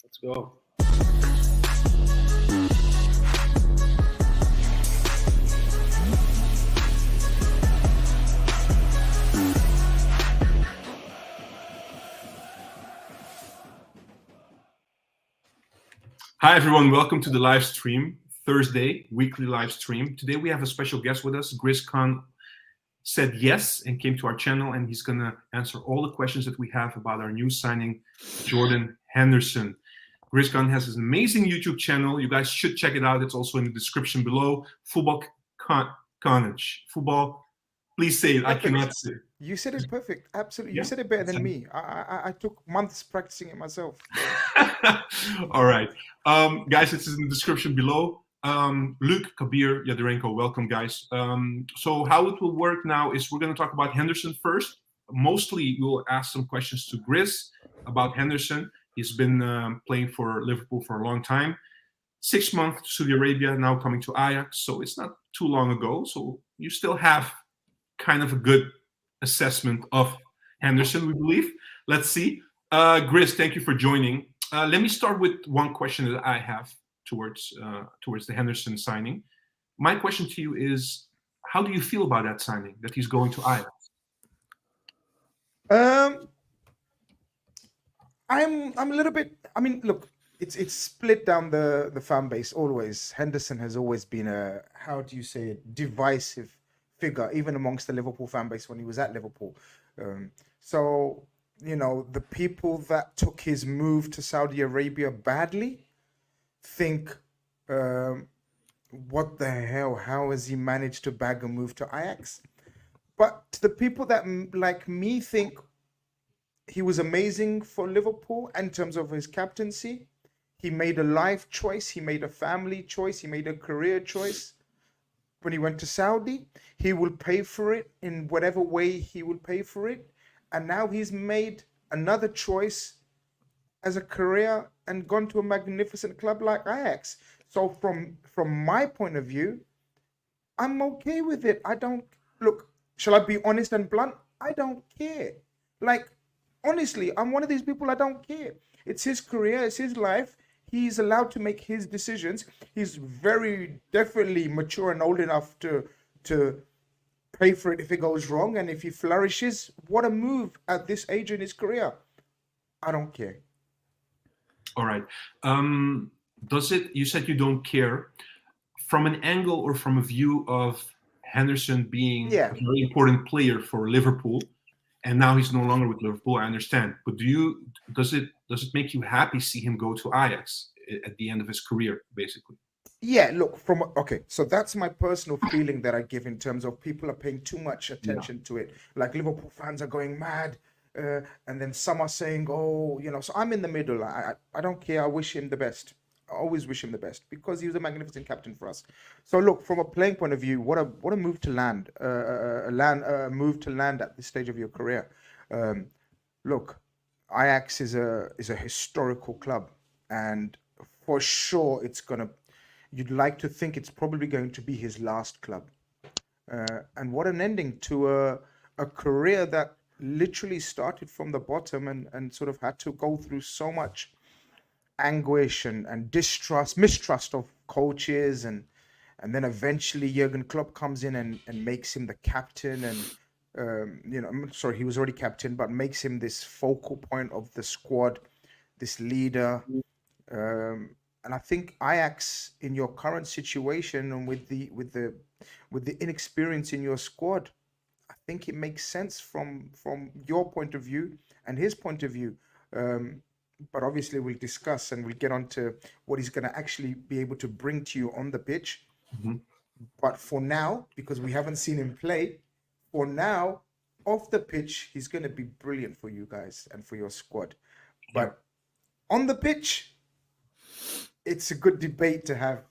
Let's go. Hi, everyone. Welcome to the live stream, Thursday, weekly live stream. Today we have a special guest with us. Grizz Khan said yes and came to our channel, and he's going to answer all the questions that we have about our new signing, Jordan Henderson. Grizz Khan has an amazing YouTube channel. You guys should check it out. It's also in the description below. Football Carnage. Football, please say it. Perfect. I cannot say it. You said it perfect. Absolutely. Yeah. You said it better than me. I took months practicing it myself. All right. Guys, it's in the description below. Luke, Kabir, Yadarenko, welcome, guys. So how it will work now is we're going to talk about Henderson first. Mostly we'll ask some questions to Grizz about Henderson. He's been playing for Liverpool for a long time. 6 months to Saudi Arabia, now coming to Ajax. So it's not too long ago. So you still have kind of a good assessment of Henderson, we believe. Let's see. Grizz, thank you for joining. Let me start with one question that I have towards the Henderson signing. My question to you is, how do you feel about that signing, that he's going to Ajax? I'm a little bit, I mean, look, it's split down the fan base always. Henderson has always been a, how do you say it, divisive figure, even amongst the Liverpool fan base when he was at Liverpool. So, you know, the people that took his move to Saudi Arabia badly think, what the hell, how has he managed to bag a move to Ajax? But to the people that, like me, think he was amazing for Liverpool in terms of his captaincy. He made a life choice. He made a family choice. He made a career choice. When he went to Saudi, he will pay for it in whatever way he will pay for it. And now he's made another choice as a career and gone to a magnificent club like Ajax. So from my point of view, I'm okay with it. I don't, look, shall I be honest and blunt? I don't care. Like, honestly, I'm one of these people, I don't care. It's his career, it's his life. He's allowed to make his decisions. He's very definitely mature and old enough to pay for it if it goes wrong. And if he flourishes, what a move at this age in his career. I don't care. All right. You said you don't care. From an angle or from a view of Henderson being a very important player for Liverpool, and now he's no longer with Liverpool, I understand. But does it make you happy see him go to Ajax at the end of his career, basically? Yeah, look, okay, so that's my personal feeling that I give in terms of people are paying too much attention to it. Like Liverpool fans are going mad, and then some are saying, oh, you know, so I'm in the middle. I don't care. I wish him the best. I always wish him the best because he was a magnificent captain for us. So look, from a playing point of view, what a move to land, move to land at this stage of your career. Look, Ajax is a historical club, and for sure you'd like to think it's probably going to be his last club. And what an ending to a career that literally started from the bottom and sort of had to go through so much anguish and mistrust of coaches, and then eventually Jurgen Klopp comes in and makes him the captain, and you know, I'm sorry, he was already captain, but makes him this focal point of the squad, this leader. And I think Ajax, in your current situation and with the inexperience in your squad, I think it makes sense from your point of view and his point of view. But obviously we'll discuss and we'll get on to what he's going to actually be able to bring to you on the pitch. Mm-hmm. But for now, because we haven't seen him play, for now, off the pitch, he's going to be brilliant for you guys and for your squad. But on the pitch, it's a good debate to have.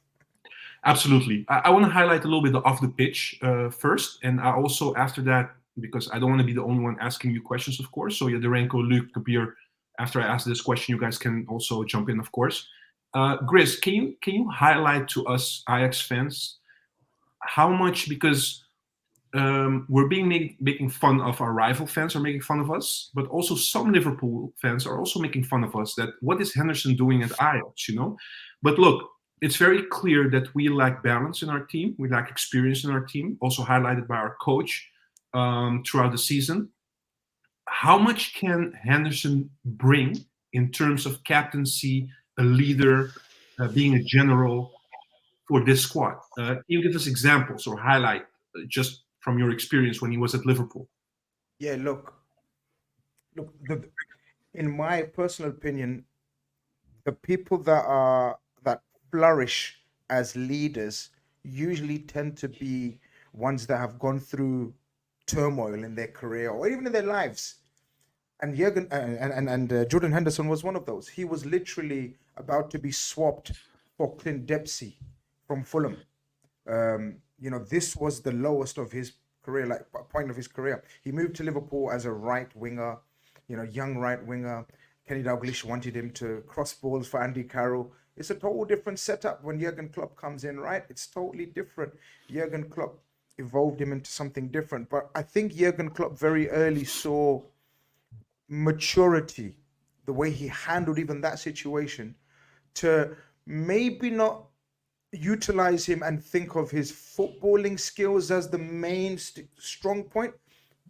Absolutely. I want to highlight a little bit off the pitch first. And I also, after that, because I don't want to be the only one asking you questions, of course. So Yadarenko, Luke, Kabir, after I ask this question, you guys can also jump in, of course. Grizz, can you highlight to us Ajax fans how much, because we're making fun of our rival fans are making fun of us, but also some Liverpool fans are also making fun of us. That what is Henderson doing at Ajax, But look, it's very clear that we lack balance in our team. We lack experience in our team, also highlighted by our coach throughout the season. How much can Henderson bring in terms of captaincy, a leader, being a general for this squad? Can you give us examples or highlight just from your experience when he was at Liverpool? Yeah, look. In my personal opinion, the people that flourish as leaders usually tend to be ones that have gone through turmoil in their career or even in their lives. And Jurgen and Jordan Henderson was one of those. He was literally about to be swapped for Clint Dempsey from Fulham. This was the lowest of his career, like point of his career. He moved to Liverpool as a right winger, young right winger. Kenny Dalglish wanted him to cross balls for Andy Carroll. It's a total different setup when Jurgen Klopp comes in, right? It's totally different. Jurgen Klopp evolved him into something different. But I think Jurgen Klopp very early saw maturity, the way he handled even that situation, to maybe not utilize him and think of his footballing skills as the main strong point,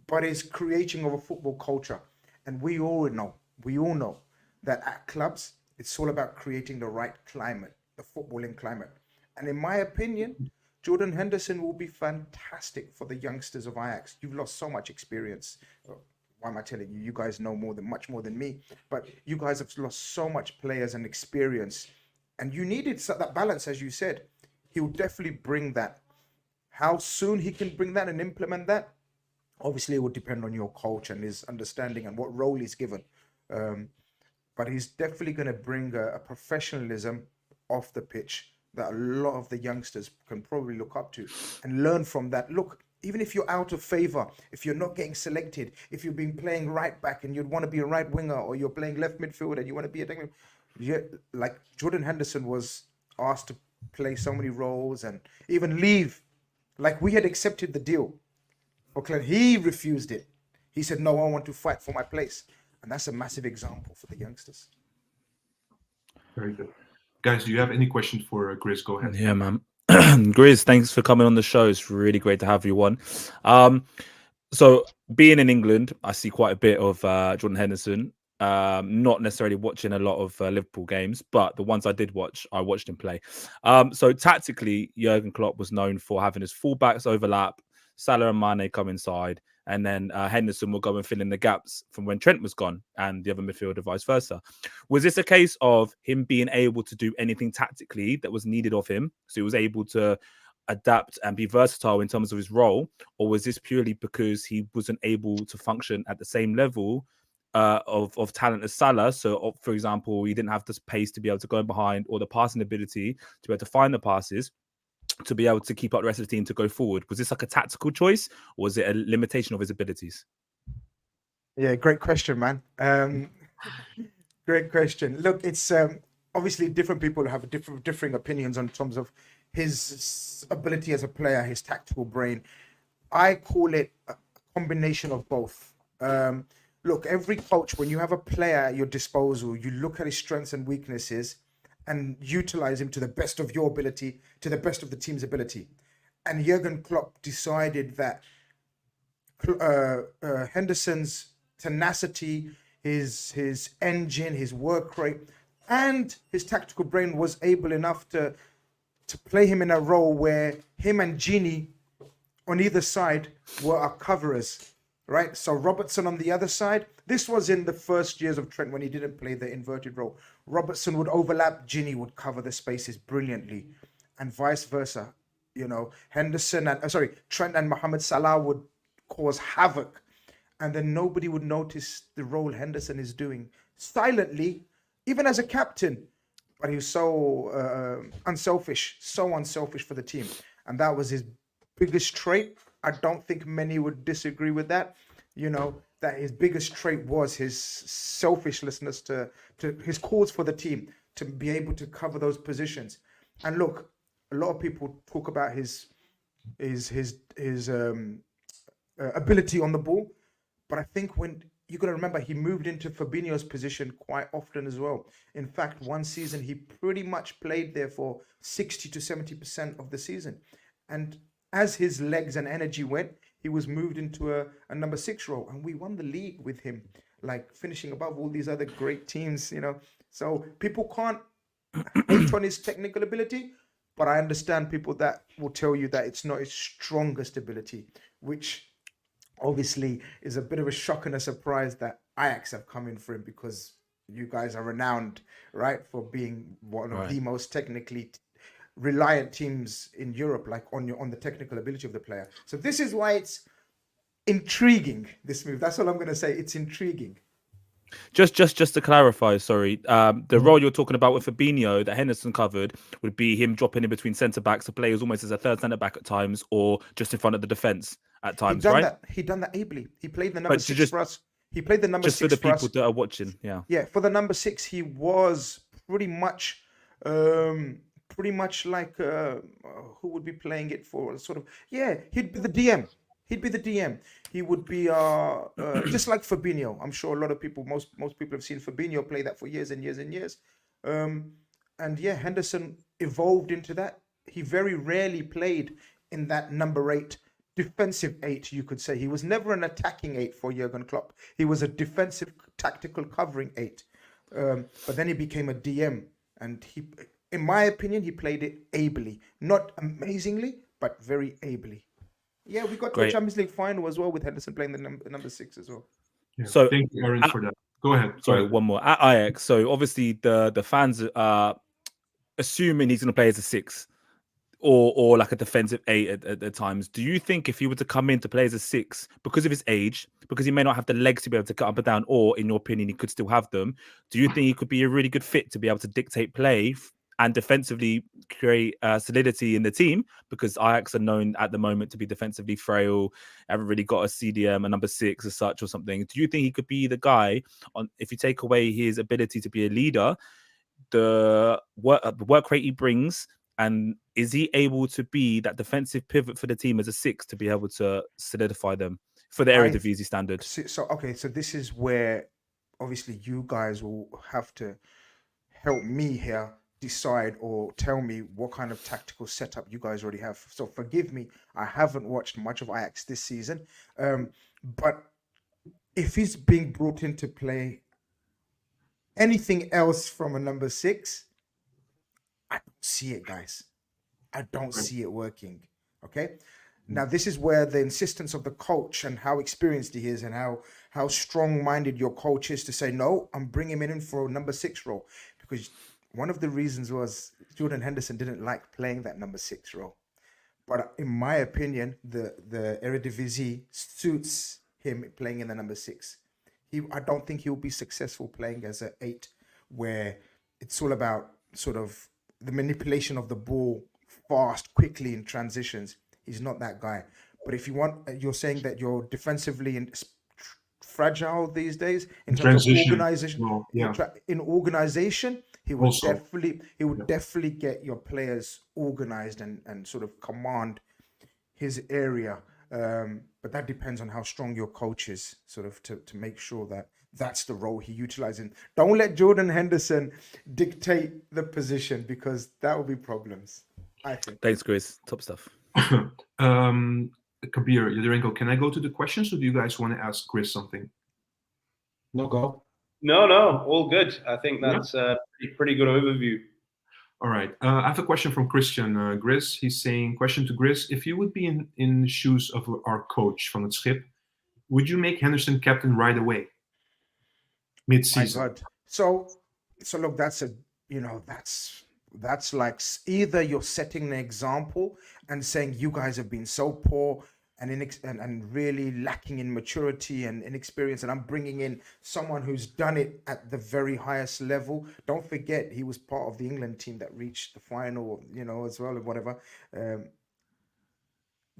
but his creating of a football culture. And we all know that at clubs, it's all about creating the right climate, the footballing climate. And in my opinion, Jordan Henderson will be fantastic for the youngsters of Ajax. You've lost so much experience. Why am I telling you? You guys know much more than me. But you guys have lost so much players and experience. And you needed that balance, as you said. He will definitely bring that. How soon he can bring that and implement that, obviously it would depend on your coach and his understanding and what role he's given. But he's definitely going to bring a professionalism off the pitch that a lot of the youngsters can probably look up to and learn from that. Look, even if you're out of favor, if you're not getting selected, if you've been playing right back and you'd want to be a right winger, or you're playing left midfield and you want to be a like Jordan Henderson was asked to play so many roles and even leave. Like, we had accepted the deal for Clint. He refused it. He said, no, I want to fight for my place. And that's a massive example for the youngsters. Very good. Guys, do you have any questions for Grizz? Go ahead. Yeah, man. Grizz, thanks for coming on the show. It's really great to have you on. So being in England, I see quite a bit of Jordan Henderson. Not necessarily watching a lot of Liverpool games, but the ones I did watch, I watched him play. So tactically, Jurgen Klopp was known for having his fullbacks overlap, Salah and Mane come inside, and then Henderson will go and fill in the gaps from when Trent was gone and the other midfielder vice versa. Was this a case of him being able to do anything tactically that was needed of him? So he was able to adapt and be versatile in terms of his role? Or was this purely because he wasn't able to function at the same level of talent as Salah? So, for example, he didn't have the pace to be able to go behind, or the passing ability to be able to find the passes, to be able to keep up the rest of the team to go forward. Was this like a tactical choice, or was it a limitation of his abilities? Yeah, great question, man. Great question. Look, it's obviously different people have differing opinions on terms of his ability as a player, his tactical brain. I call it a combination of both. Look, every coach, when you have a player at your disposal, you look at his strengths and weaknesses and utilize him to the best of your ability, to the best of the team's ability. And Jurgen Klopp decided that Henderson's tenacity, his engine, his work rate, and his tactical brain was able enough to play him in a role where him and Gini on either side were our coverers, right? So Robertson on the other side. This was in the first years of Trent when he didn't play the inverted role. Robertson would overlap, Gini would cover the spaces brilliantly, and vice versa. You know, Trent and Mohamed Salah would cause havoc, and then nobody would notice the role Henderson is doing silently, even as a captain. But he was so unselfish for the team, and that was his biggest trait. I don't think many would disagree with that. You know, that his biggest trait was his selfishness to his cause for the team, to be able to cover those positions. And look, a lot of people talk about his ability on the ball. But I think when you got to remember, he moved into Fabinho's position quite often as well. In fact, one season he pretty much played there for 60 to 70% of the season. And as his legs and energy went, he was moved into a number 6 role, and we won the league with him, like finishing above all these other great teams, you know. So people can't hate on his technical ability, but I understand people that will tell you that it's not his strongest ability, which obviously is a bit of a shock and a surprise that Ajax have come in for him, because you guys are renowned, right, for being one of the most technically reliant teams in Europe, like on the technical ability of the player. So this is why it's intriguing, this move. That's all I'm going to say. It's intriguing. Just to clarify, sorry, the role you're talking about with Fabinho that Henderson covered would be him dropping in between centre backs to play almost as a third centre back at times, or just in front of the defence at times, right? He done that ably. He played the number 6 for us. He played the number 6 for the for people us. that are watching. Yeah, for the number 6, he was pretty much like who would be playing it for? Sort of, he'd be the DM. He would be just like Fabinho. I'm sure a lot of people, most people have seen Fabinho play that for years and years and years. Henderson evolved into that. He very rarely played in that number 8, defensive 8, you could say. He was never an attacking 8 for Jurgen Klopp. He was a defensive, tactical covering 8. But then he became a DM, and he, in my opinion, he played it ably. Not amazingly, but very ably. Yeah, we got to the Champions League final as well with Henderson playing the number 6 as well. Yeah. So thank you, Aaron, for that. Go ahead. Sorry, one more. At Ajax, so obviously the fans are assuming he's going to play as a 6 or like a defensive 8 at times. Do you think if he were to come in to play as a 6, because of his age, because he may not have the legs to be able to cut up and down, or in your opinion, he could still have them, do you think he could be a really good fit to be able to dictate play and defensively create solidity in the team? Because Ajax are known at the moment to be defensively frail, haven't really got a CDM, a number 6 as such or something. Do you think he could be the guy, if you take away his ability to be a leader, the work rate he brings, and is he able to be that defensive pivot for the team as a 6 to be able to solidify them for the Eredivisie standard? So this is where obviously you guys will have to help me here decide or tell me what kind of tactical setup you guys already have. So forgive me, I haven't watched much of Ajax this season, but if he's being brought in to play anything else from a number 6, I don't see it, guys. I don't see it working. Okay. Now, this is where the insistence of the coach and how experienced he is and how strong-minded your coach is to say, no, I'm bringing him in for a number 6 role. Because one of the reasons was Jordan Henderson didn't like playing that number 6 role. But in my opinion, the Eredivisie suits him playing in the number 6. I don't think he'll be successful playing as an 8, where it's all about sort of the manipulation of the ball fast, quickly in transitions. He's not that guy. But if you want, you're saying that you're defensively fragile these days in terms of organization. Well, yeah. In organization, he would Also, definitely get your players organized and sort of command his area. But that depends on how strong your coach is, sort of to make sure that that's the role he utilizes. Don't let Jordan Henderson dictate the position, because that will be problems, I think. Thanks, Chris. Top stuff. Kabir, Yodarenko, can I go to the questions, or do you guys want to ask Chris something? No, go. No, all good. I think that's a pretty good overview. All right. I have a question from Christian Grizz. He's saying, question to Grizz, if you would be in the shoes of our coach Van het Schip, would you make Henderson captain right away? Mid-season. My God. So look, that's like either you're setting an example and saying you guys have been so poor and really lacking in maturity and inexperience, and I'm bringing in someone who's done it at the very highest level. Don't forget, he was part of the England team that reached the final, as well, or whatever.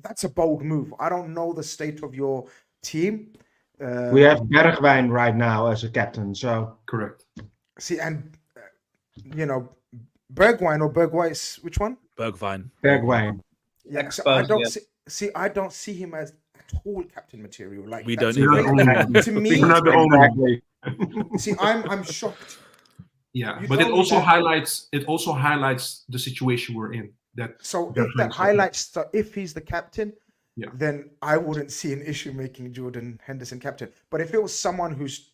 That's a bold move. I don't know the state of your team. We have Bergwijn right now as a captain, so correct. See, and Bergwijn or Bergwijn, which one? Bergwijn. Bergwijn. Yeah, so I don't see him as all captain material. Like We that's don't You're even- not the only one. to me. You're not the only one. Exactly. See, I'm shocked. Yeah, You but it told me also that. highlights the situation we're in. That So they're if trying that to- highlights, so if he's the captain, Yeah. then I wouldn't see an issue making Jordan Henderson captain. But if it was someone who's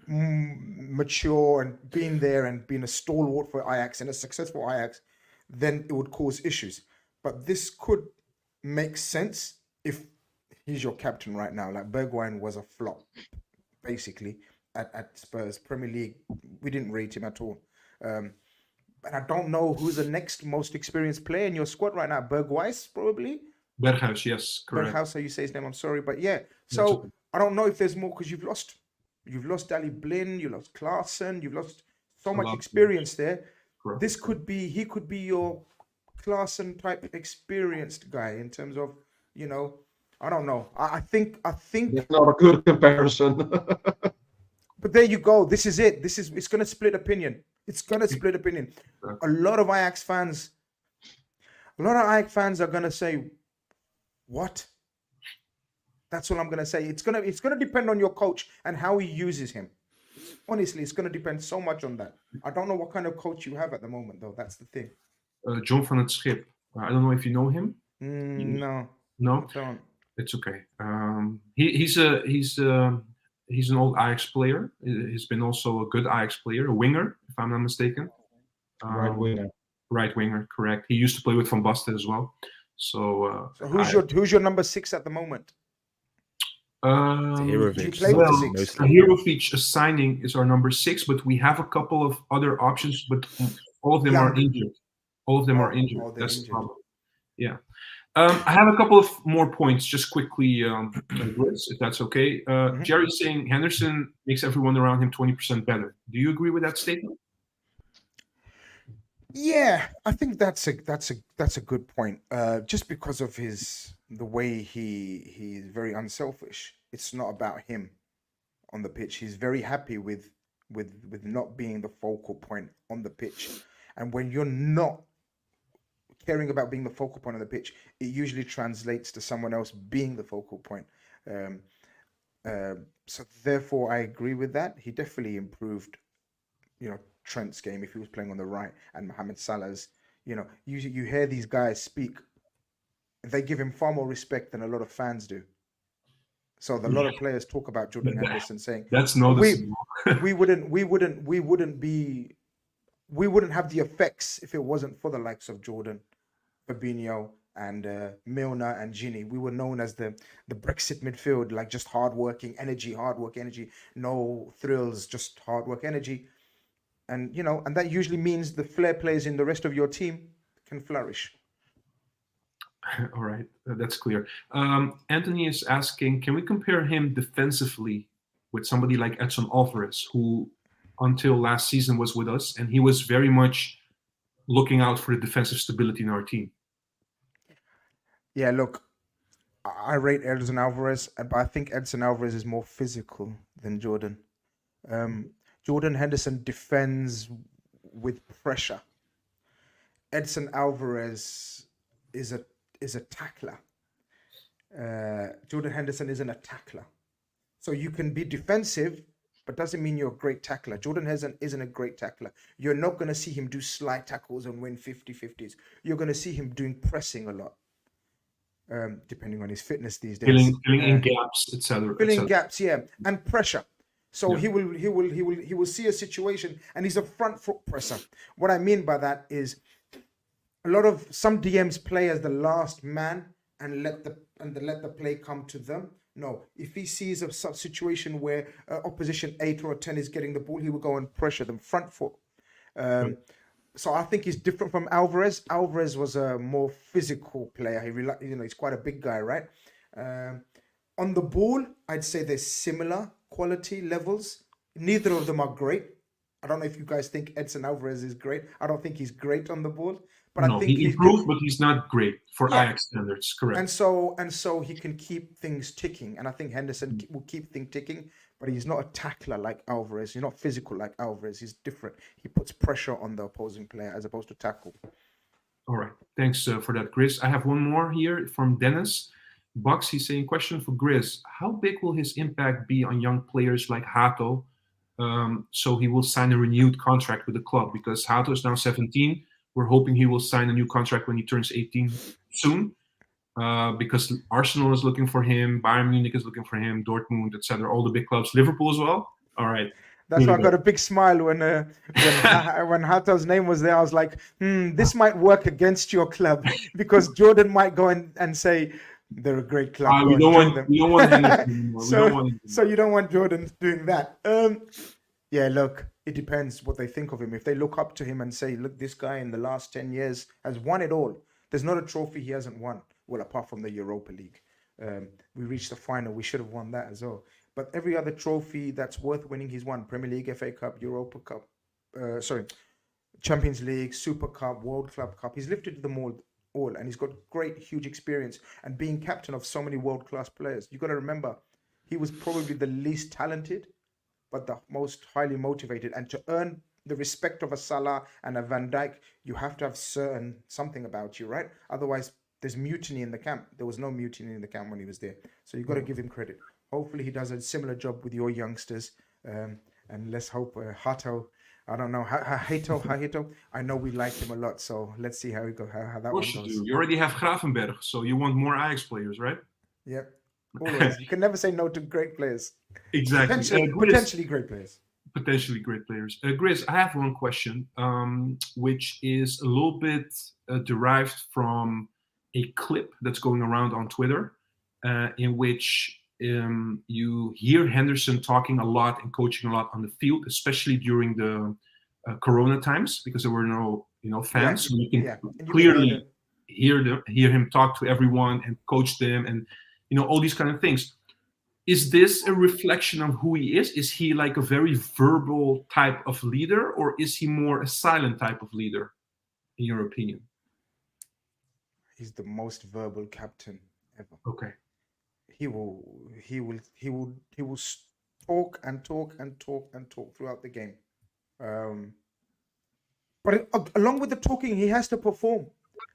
mature and been there and been a stalwart for Ajax and a successful Ajax, then it would cause issues. But this could make sense if he's your captain right now. Like Bergwijn was a flop, basically, at Spurs. Premier League, we didn't rate him at all. And I don't know who's the next most experienced player in your squad right now. Bergwijn, probably. Berghuis, yes, correct. Berghuis, how you say his name? I'm sorry, but yeah. That's So okay. I don't know if there's more because you've lost Dali Blin, you lost Klaassen, you've lost so much lot. experience there. Correct. This could be he could be your Klaassen type experienced guy in terms of, you know, I don't know. I think It's not a good comparison. but there you go. This is it. It's gonna split opinion. It's gonna split opinion. A lot of Ajax fans are gonna say, what? That's all I'm gonna say. It's gonna depend on your coach and how he uses him. Honestly, it's gonna depend so much on that. I don't know what kind of coach you have at the moment, though. That's the thing. John van het Schip. I don't know if you know him. No, No, I don't. it's okay. He's an old Ajax player. He's been also a good Ajax player, a winger, if I'm not mistaken. Right winger. Right winger, correct. He used to play with Van Basten as well. So, So who's your number 6 at the moment? Zahirovic, Did you play with the well, six? mostly. Zahirovic Signing is our number 6, but we have a couple of other options, but all of them are Young. injured. All of them are injured. they're That's the injured. problem. Yeah. I have a couple of more points, just quickly, Grizz, if that's okay. Jerry's saying Henderson makes everyone around him 20% better. Do you agree with that statement? Yeah, I think that's a good point. Just because of the way he's very unselfish. It's not about him on the pitch. He's very happy with not being the focal point on the pitch. And when you're not caring about being the focal point on the pitch, it usually translates to someone else being the focal point. So therefore, I agree with that. He definitely improved, Trent's game if he was playing on the right, and Mohamed Salah's. You hear these guys speak, they give him far more respect than a lot of fans do. So a lot of players talk about Jordan Henderson saying That's noticeable. we wouldn't have the effects if it wasn't for the likes of Jordan, Fabinho, and Milner and Gini. We were known as the Brexit midfield, like just hard work energy, no thrills, just hard work energy. And and that usually means the flair players in the rest of your team can flourish. All right, that's clear. Anthony is asking, can we compare him defensively with somebody like Edson Alvarez, who until last season was with us, and he was very much looking out for the defensive stability in our team? Yeah, look, I rate Edson Alvarez, but I think Edson Alvarez is more physical than Jordan. Jordan Henderson defends with pressure. Edson Alvarez is a tackler. Jordan Henderson isn't a tackler. So you can be defensive, but doesn't mean you're a great tackler. Jordan Henderson isn't a great tackler. You're not going to see him do slide tackles and win 50-50s. You're going to see him doing pressing a lot, depending on his fitness these days. Filling in gaps, etc. Filling gaps, yeah, and pressure. So he will see a situation, and he's a front foot presser. What I mean by that is some DMs play as the last man and let the play come to them. No, if he sees a situation where opposition 8 or 10 is getting the ball, he will go and pressure them front foot. So I think he's different from Alvarez. Alvarez was a more physical player. He's quite a big guy, right? On the ball, I'd say they're similar quality levels. Neither of them are great. I don't know if you guys think Edson Alvarez is great. I don't think he's great on the ball. But No, I think he improved, but he's not great for Ajax standards, correct. And so he can keep things ticking. And I think Henderson will keep things ticking, but he's not a tackler like Alvarez. He's not physical like Alvarez. He's different. He puts pressure on the opposing player as opposed to tackle. All right. Thanks for that, Chris. I have one more here from Dennis. Bucks, he's saying, question for Grizz. How big will his impact be on young players like Hato? So he will sign a renewed contract with the club, because Hato is now 17. We're hoping he will sign a new contract when he turns 18 soon, because Arsenal is looking for him, Bayern Munich is looking for him, Dortmund, etc. All the big clubs, Liverpool as well. All right. That's why I got a big smile when when Hato's name was there. I was like, this might work against your club, because Jordan might go and say they're a great club. We don't want Henderson anymore. So you don't want Jordan doing that. Yeah, look, it depends what they think of him. If they look up to him and say, look, this guy in the last 10 years has won it all. There's not a trophy he hasn't won. Well, apart from the Europa League. We reached the final. We should have won that as well. But every other trophy that's worth winning, he's won. Premier League, FA Cup, Europa Cup, Champions League, Super Cup, World Club Cup. He's lifted them all, and he's got great, huge experience. And being captain of so many world-class players, you got to remember, he was probably the least talented, but the most highly motivated. And to earn the respect of a Salah and a Van Dijk, you have to have something about you, right? Otherwise, there's mutiny in the camp. There was no mutiny in the camp when he was there. So you've got to give him credit. Hopefully he does a similar job with your youngsters. And let's hope Hato, I don't know, Hato, I know we like him a lot. So let's see how that one goes. You already have Gravenberg, so you want more Ajax players, right? Yep. Always. You can never say no to great players. Exactly. Potentially great players. Potentially great players. Grizz, I have one question, which is a little bit derived from a clip that's going around on Twitter, in which you hear Henderson talking a lot and coaching a lot on the field, especially during the Corona times, because there were no fans. So you can clearly hear him talk to everyone and coach them, and all these kind of things. Is this a reflection of who he is? Is he like a very verbal type of leader, or is he more a silent type of leader, in your opinion? He's the most verbal captain ever. Okay. He will talk and talk and talk and talk throughout the game. But along with the talking, he has to perform.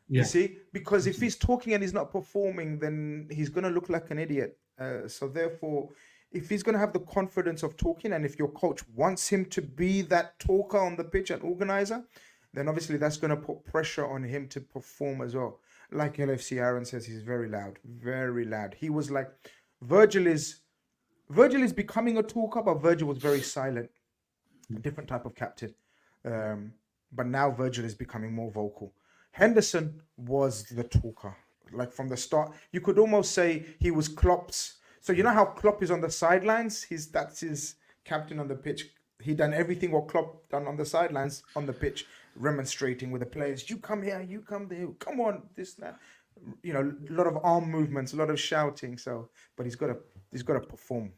Yeah. You see, because if he's talking and he's not performing, then he's going to look like an idiot. So therefore, if he's going to have the confidence of talking, and if your coach wants him to be that talker on the pitch and organizer, then obviously that's going to put pressure on him to perform as well. Like LFC Aaron says, he's very loud, very loud. He was like, Virgil is becoming a talker, but Virgil was very silent, a different type of captain. But now Virgil is becoming more vocal. Henderson was the talker. Like from the start, you could almost say he was Klopp's. So you know how Klopp is on the sidelines? That's his captain on the pitch. He done everything what Klopp done on the sidelines on the pitch, remonstrating with the players. You come here, you come there. Come on, this, that. A lot of arm movements, a lot of shouting. So, but he's got to perform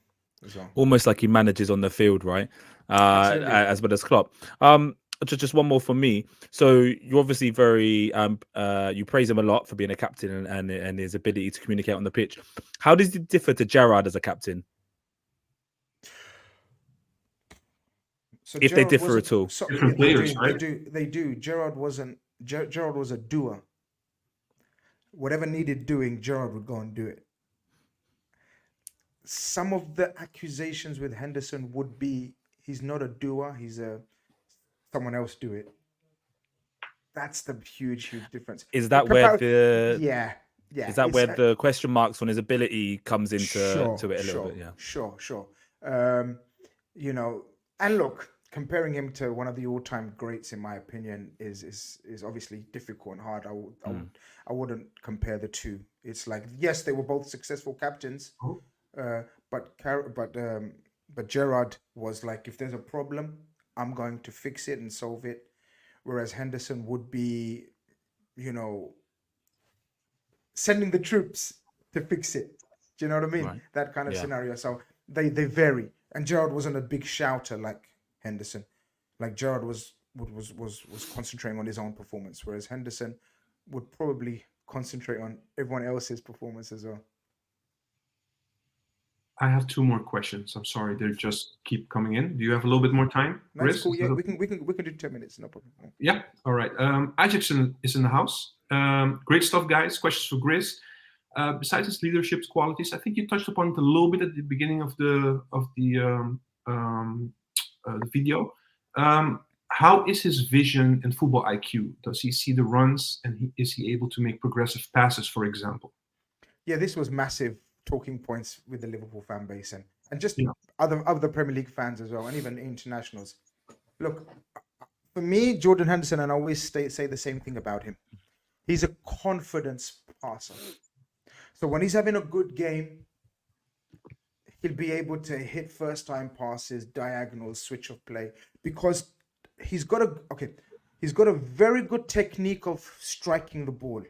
as well. Almost like he manages on the field, right? As well as Klopp. Just one more from me. So you're obviously very you praise him a lot for being a captain and his ability to communicate on the pitch. How does he differ to Gerrard as a captain? So if Gerrard they differ at all. Different players, right? They do. Gerrard was a doer. Whatever needed doing, Gerrard would go and do it. Some of the accusations with Henderson would be he's not a doer, he's someone else do it. That's the huge difference. Is that where the yeah? Is that where the question marks on his ability comes into it a little bit? Yeah. Sure. And look, comparing him to one of the all-time greats, in my opinion, is obviously difficult and hard. I wouldn't compare the two. It's like, yes, they were both successful captains, but Gerrard was like, if there's a problem, I'm going to fix it and solve it. Whereas Henderson would be, sending the troops to fix it. Do you know what I mean? Right. That kind of scenario. So they vary. And Gerrard wasn't a big shouter like Henderson. Like Gerrard was concentrating on his own performance, whereas Henderson would probably concentrate on everyone else's performance as well. I have two more questions. I'm sorry, they just keep coming in. Do you have a little bit more time? That's cool. Yeah, we can do 10 minutes, no problem. Yeah, all right. Ajax is in the house. Great stuff, guys. Questions for Grizz. besides his leadership qualities, I think you touched upon it a little bit at the beginning of the video. How is his vision and football IQ? Does he see the runs, and is he able to make progressive passes, for example? Yeah, this was massive talking points with the Liverpool fan base and just Yeah. other Premier League fans as well, and even internationals. Look, for me, Jordan Henderson, and I always say the same thing about him. He's a confidence passer. So when he's having a good game, he'll be able to hit first-time passes, diagonals, switch of play, because he's got a very good technique of striking the ball.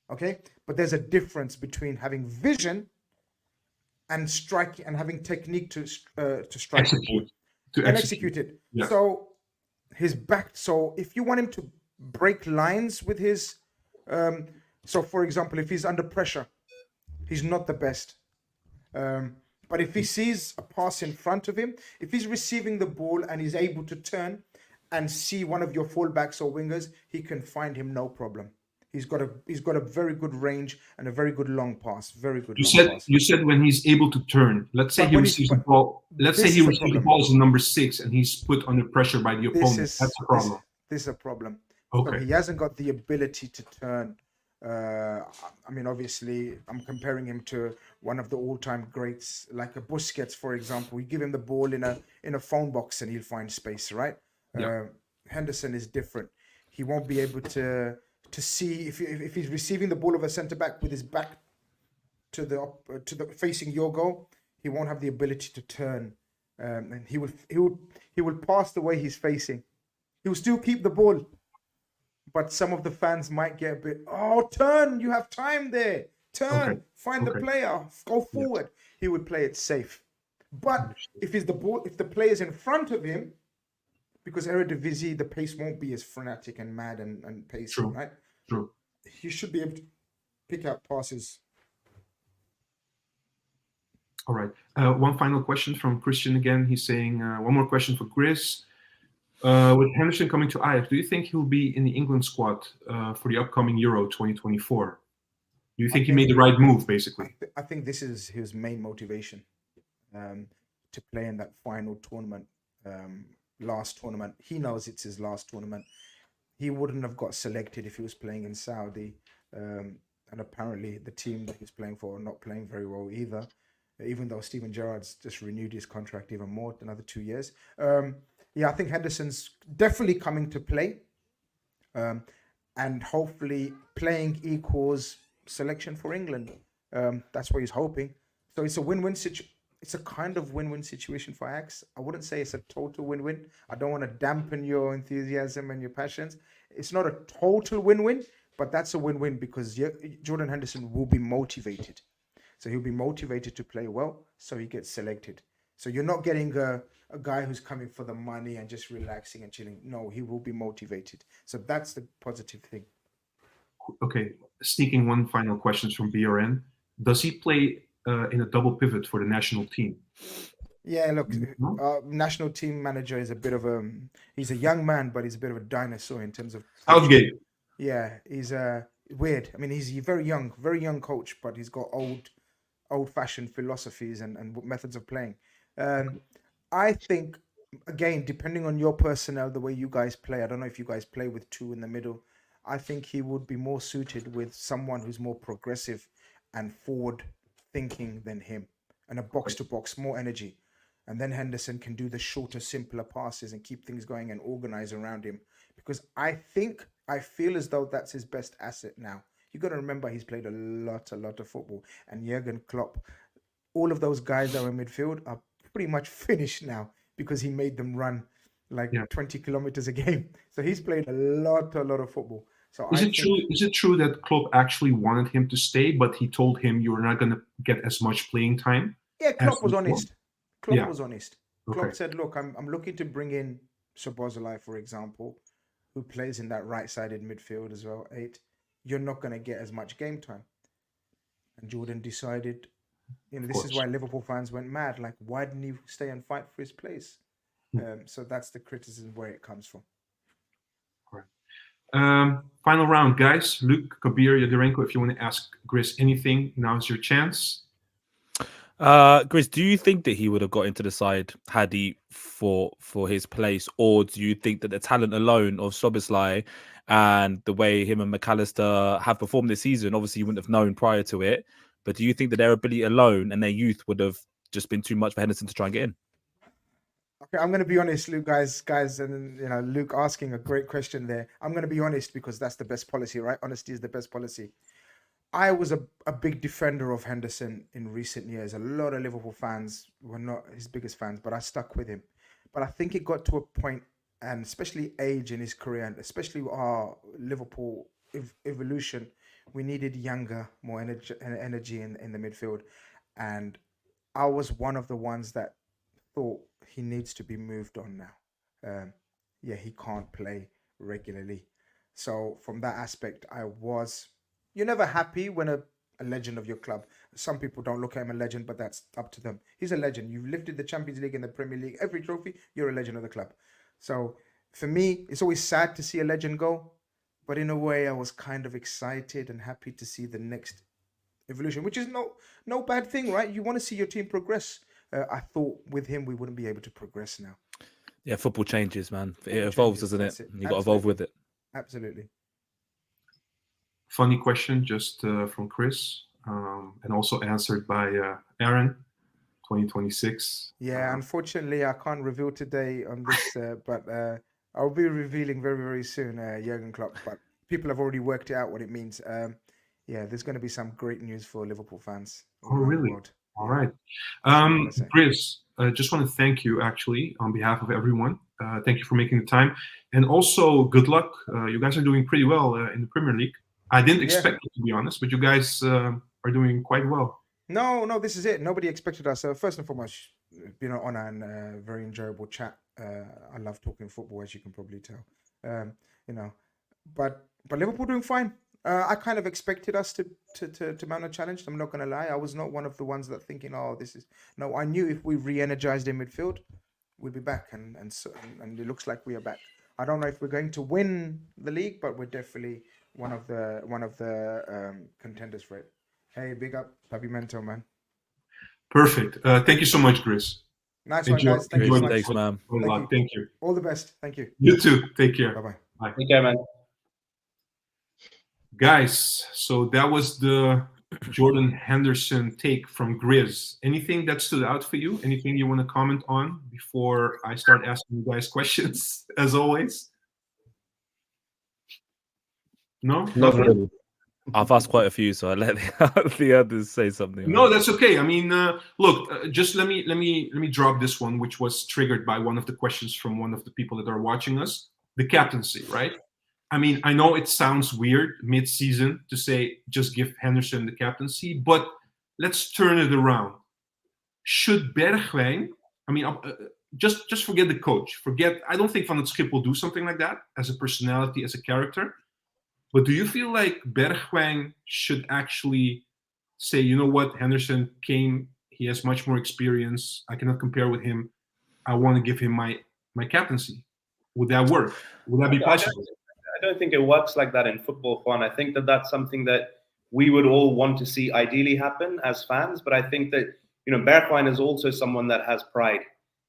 Okay, but there's a difference between having vision and striking and having technique to strike the ball and execute it. Yeah. So his back. So if you want him to break lines with his, so for example, if he's under pressure, he's not the best. But if he sees a pass in front of him, if he's receiving the ball and he's able to turn and see one of your fullbacks or wingers, he can find him no problem. He's got a very good range and a very good long pass. Very good. You said when he's able to turn. Let's say he receives the ball. Let's say he receives the ball as a number 6 and he's put under pressure by the opponent. That's a problem. This is a problem. Okay. So he hasn't got the ability to turn. I mean, obviously, I'm comparing him to one of the all-time greats, like a Busquets, for example. You give him the ball in a phone box and he'll find space, right? Yeah. Henderson is different. He won't be able to see if he's receiving the ball of a centre back with his back to the facing your goal. He won't have the ability to turn, and he will pass the way he's facing. He will still keep the ball. But some of the fans might get a bit, turn, you have time there. Turn, find the player, go forward. Yeah. He would play it safe. But if the player's in front of him, because Eredivisie, the pace won't be as frenetic and mad and pacey, right? True. He should be able to pick out passes. All right. One final question from Christian again. He's saying, one more question for Grizz. With Henderson coming to Ajax, do you think he'll be in the England squad for the upcoming Euro 2024? Do you think he made the right move, basically? I think this is his main motivation, to play in that final tournament, last tournament. He knows it's his last tournament. He wouldn't have got selected if he was playing in Saudi. And apparently the team that he's playing for are not playing very well either, even though Steven Gerrard's just renewed his contract even more, another 2 years. Yeah, I think Henderson's definitely coming to play, and hopefully playing equals selection for England. That's what he's hoping. So it's a win-win situation. It's a kind of win-win situation for Ajax. I wouldn't say it's a total win-win. I don't want to dampen your enthusiasm and your passions. It's not a total win-win, but that's a win-win because Jordan Henderson will be motivated. So he'll be motivated to play well, so he gets selected. So you're not getting a guy who's coming for the money and just relaxing and chilling. No, he will be motivated. So that's the positive thing. Okay, sneaking one final question from BRN. Does he play in a double pivot for the national team? Yeah, look, national team manager is a bit of he's a young man, but he's a bit of a dinosaur in terms of... Southgate. Yeah, he's weird. I mean, he's a very young coach, but he's got old-fashioned philosophies and methods of playing. I think, again, depending on your personnel, the way you guys play, I don't know if you guys play with 2 in the middle. I think he would be more suited with someone who's more progressive and forward-thinking than him, and a box-to-box, more energy. And then Henderson can do the shorter, simpler passes and keep things going and organize around him. Because I feel as though that's his best asset now. You got to remember he's played a lot of football. And Jurgen Klopp, all of those guys that are in midfield are pretty much finished now because he made them run like 20 kilometers a game. So he's played a lot of football. So is it true that Klopp actually wanted him to stay, but he told him you're not going to get as much playing time? Yeah, Klopp was honest. Klopp was honest. Okay. Klopp said, look, I'm looking to bring in Szoboszlai, for example, who plays in that right-sided midfield as well, 8. You're not going to get as much game time. And Jordan decided, this is why Liverpool fans went mad. Like, why didn't he stay and fight for his place? So that's the criticism where it comes from. Right. Final round, guys. Luke, Kabir, Yadirenko, if you want to ask Grizz anything, now's your chance. Grizz, do you think that he would have got into the side had he fought for his place, or do you think that the talent alone of Szoboszlai and the way him and McAllister have performed this season, obviously you wouldn't have known prior to it, but do you think that their ability alone and their youth would have just been too much for Henderson to try and get in? Okay, I'm going to be honest, Luke, guys, and Luke asking a great question there. I'm going to be honest because that's the best policy, right? Honesty is the best policy. I was a big defender of Henderson in recent years. A lot of Liverpool fans were not his biggest fans, but I stuck with him. But I think it got to a point, and especially age in his career, and especially our Liverpool evolution, we needed younger, more energy in the midfield. And I was one of the ones that thought he needs to be moved on now. He can't play regularly. So from that aspect, you're never happy when a legend of your club. Some people don't look at him a legend, but that's up to them. He's a legend. You've lifted the Champions League and the Premier League, every trophy, you're a legend of the club. So for me, it's always sad to see a legend go, but in a way, I was kind of excited and happy to see the next evolution, which is no bad thing, right? You want to see your team progress. I thought with him, we wouldn't be able to progress now. Yeah, football changes, man. It evolves, doesn't it? You got to evolve with it. Absolutely. Funny question just from Chris, and also answered by Aaron, 2026. Yeah, unfortunately, I can't reveal today on this, but I'll be revealing very, very soon, Jurgen Klopp. But people have already worked it out what it means. There's going to be some great news for Liverpool fans. Oh, really? All right. Grizz, just want to thank you, actually, on behalf of everyone. Thank you for making the time. And also, good luck. You guys are doing pretty well in the Premier League. I didn't expect it, to be honest, but you guys are doing quite well. No, this is it. Nobody expected us. First and foremost, been an honor and a very enjoyable chat. I love talking football, as you can probably tell. But Liverpool doing fine. I kind of expected us to mount a challenge. I'm not going to lie. I was not one of the ones that thinking, no. I knew if we re-energized in midfield, we'd be back, and it looks like we are back. I don't know if we're going to win the league, but we're definitely one of the contenders for it. Hey, big up, Pavimento, man. Perfect. Thank you so much, Grizz. Nice one, guys. Thank you so much. Thanks, man. Thank you. All the best. Thank you. You too. Take care. Bye-bye. Bye. Take care, man. Guys, so that was the Jordan Henderson take from Grizz. Anything that stood out for you? Anything you want to comment on before I start asking you guys questions, as always? No? Not really. I've asked quite a few, so I let the others say something. No, that's okay. I mean, look, just let me drop this one, which was triggered by one of the questions from one of the people that are watching us. The captaincy, right? I mean, I know it sounds weird mid-season to say just give Henderson the captaincy, but let's turn it around. Should Bergwijn, I mean, just forget the coach. I don't think Van het Schip will do something like that as a personality, as a character. But do you feel like Bergwijn should actually say, you know what, Henderson came, he has much more experience, I cannot compare with him, I want to give him my captaincy? Would that work? Would that be possible? I don't think it works like that in football, Juan. I think that that's something that we would all want to see ideally happen as fans. But I think that, Bergwijn is also someone that has pride,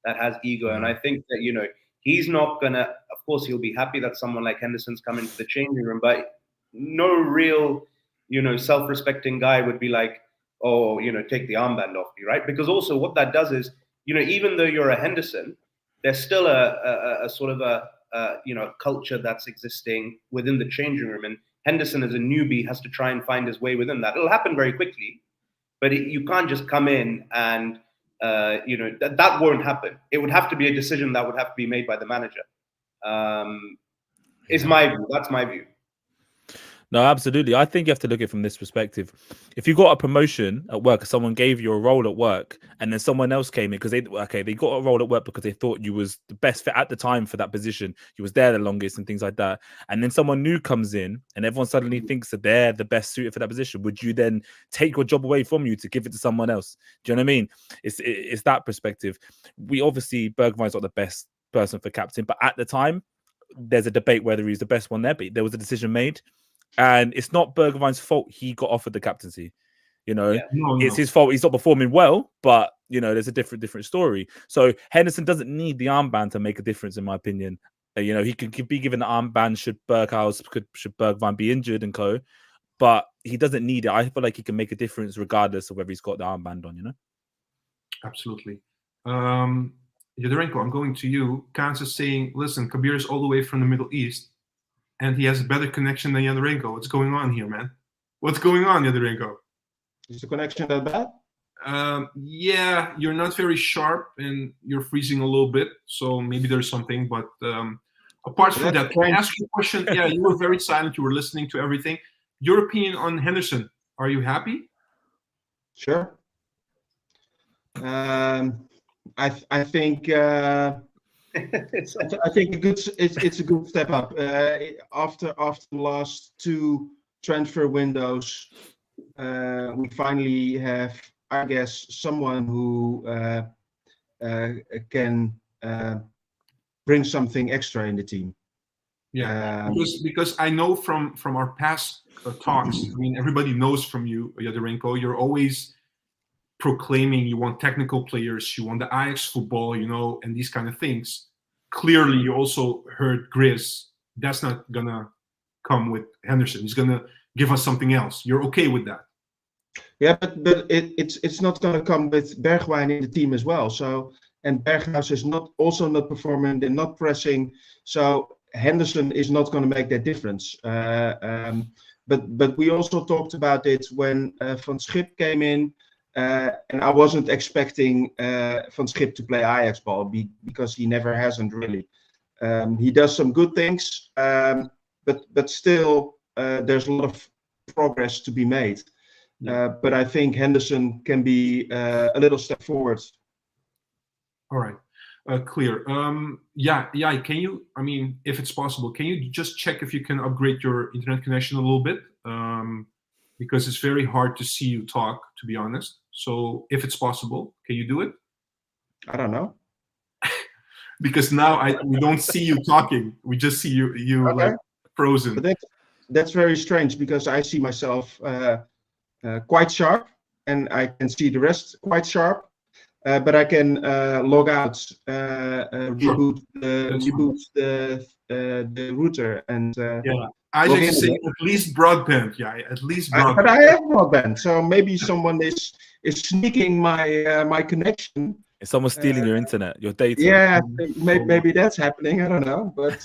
that has ego. And I think that, he's not going to, of course, he'll be happy that someone like Henderson's come into the changing room. But no real, self-respecting guy would be like, oh, take the armband off me, right? Because also what that does is, even though you're a Henderson, there's still a sort of a culture that's existing within the changing room. And Henderson, as a newbie, has to try and find his way within that. It'll happen very quickly, but you can't just come in and, that won't happen. It would have to be a decision that would have to be made by the manager. Is my view. That's my view. No, absolutely. I think you have to look at it from this perspective. If you got a promotion at work, someone gave you a role at work, and then someone else came in because they got a role at work because they thought you was the best fit at the time for that position. You was there the longest and things like that. And then someone new comes in, and everyone suddenly thinks that they're the best suited for that position. Would you then take your job away from you to give it to someone else? Do you know what I mean? It's that perspective. We obviously Bergwijn's not the best person for captain, but at the time, there's a debate whether he's the best one there, but there was a decision made. And it's not Bergwijn's fault he got offered the captaincy. You know, it's his fault he's not performing well, but, you know, there's a different story. So Henderson doesn't need the armband to make a difference, in my opinion. You know, he could be given the armband should Bergwijn be injured and co. But he doesn't need it. I feel like he can make a difference regardless of whether he's got the armband on, you know? Absolutely. Yadorenko, I'm going to you. Kansas saying, listen, Kabir is all the way from the Middle East, and he has a better connection than Yadorenko. What's going on here, man? What's going on, Yadorenko? Is the connection that bad? Yeah, you're not very sharp, and you're freezing a little bit, so maybe there's something. But apart from that, can I ask you a question? Yeah, you were very silent. You were listening to everything. Your opinion on Henderson? Are you happy? Sure. I think I think it's a good step up. After the last 2 transfer windows, we finally have, I guess, someone who can bring something extra in the team. Yeah, because I know from our past talks, I mean, everybody knows from you, Yadorenko, you're always proclaiming you want technical players, you want the Ajax football, you know, and these kind of things. Clearly, you also heard Grizz. That's not gonna come with Henderson. He's gonna give us something else. You're okay with that? Yeah, but it's not gonna come with Bergwijn in the team as well. So, and Berghuis is not performing. They're not pressing. So Henderson is not going to make that difference. But we also talked about it when Van Schip came in, and I wasn't expecting Van Schip to play Ajax ball because he never hasn't really. He does some good things, but still there's a lot of progress to be made. But I think Henderson can be a little step forward. All right. Clear. Yeah. Can you, I mean, if it's possible, can you just check if you can upgrade your internet connection a little bit? Because it's very hard to see you talk, to be honest. So if it's possible, can you do it? I don't know. Because now we don't see you talking. We just see you okay. Like frozen. But that's very strange because I see myself quite sharp and I can see the rest quite sharp. But I can log out, reboot the router, and Ajax is saying at least broadband. Yeah, at least broadband. But I have broadband, so maybe someone is sneaking my connection. Is someone stealing your internet, your data? Yeah, maybe that's happening. I don't know, but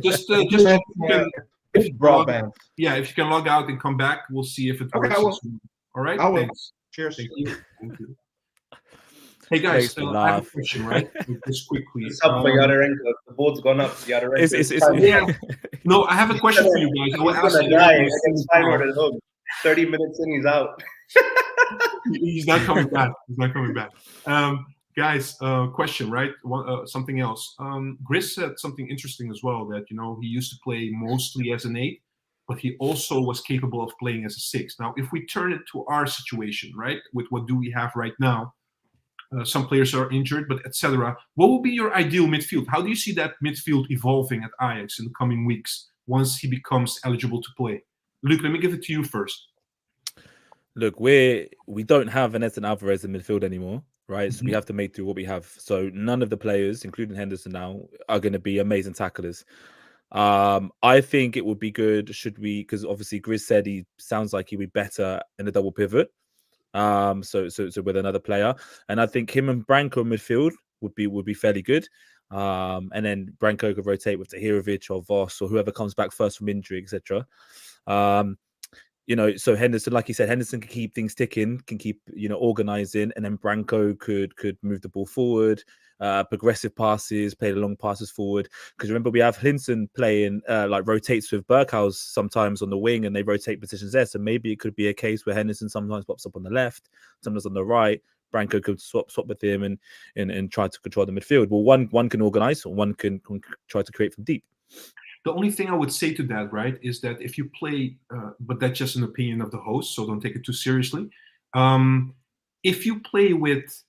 just if broadband. If you can log out and come back, we'll see if it works. All right. Thanks. Cheers. Thank you. Hey guys, I have a question, right? Just quickly. It's up for Yadorenko. The board's gone up. Yadorenko. No, I have a question for you guys. He's gonna die against Feyenoord at home. 30 minutes in, he's out. He's not coming back. He's not coming back. Guys, question, right? Something else. Grizz said something interesting as well, that he used to play mostly as an 8, but he also was capable of playing as a 6. Now, if we turn it to our situation, right, with what do we have right now? Some players are injured, but etc. What will be your ideal midfield? How do you see that midfield evolving at Ajax in the coming weeks once he becomes eligible to play? Luke, let me give it to you first. Look, we don't have Enes and Alvarez in midfield anymore, right? So we have to make do what we have. So none of the players, including Henderson now, are going to be amazing tacklers. I think it would be good because obviously Grizz said he sounds like he'd be better in a double pivot. So with another player, and I think him and Branko midfield would be fairly good. And then Branko could rotate with Tahirovic or Voss or whoever comes back first from injury, etc. So Henderson, like you said, Henderson can keep things ticking, can keep organizing, and then Branko could move the ball forward, progressive passes, play the long passes forward. Because remember, we have Hinson playing rotates with Berghuis sometimes on the wing, and they rotate positions there. So maybe it could be a case where Henderson sometimes pops up on the left, sometimes on the right. Branko could swap with him and try to control the midfield. Well, one can organize, or one can try to create from deep. The only thing I would say to that, right, is that if you play, but that's just an opinion of the host, so don't take it too seriously. If you play with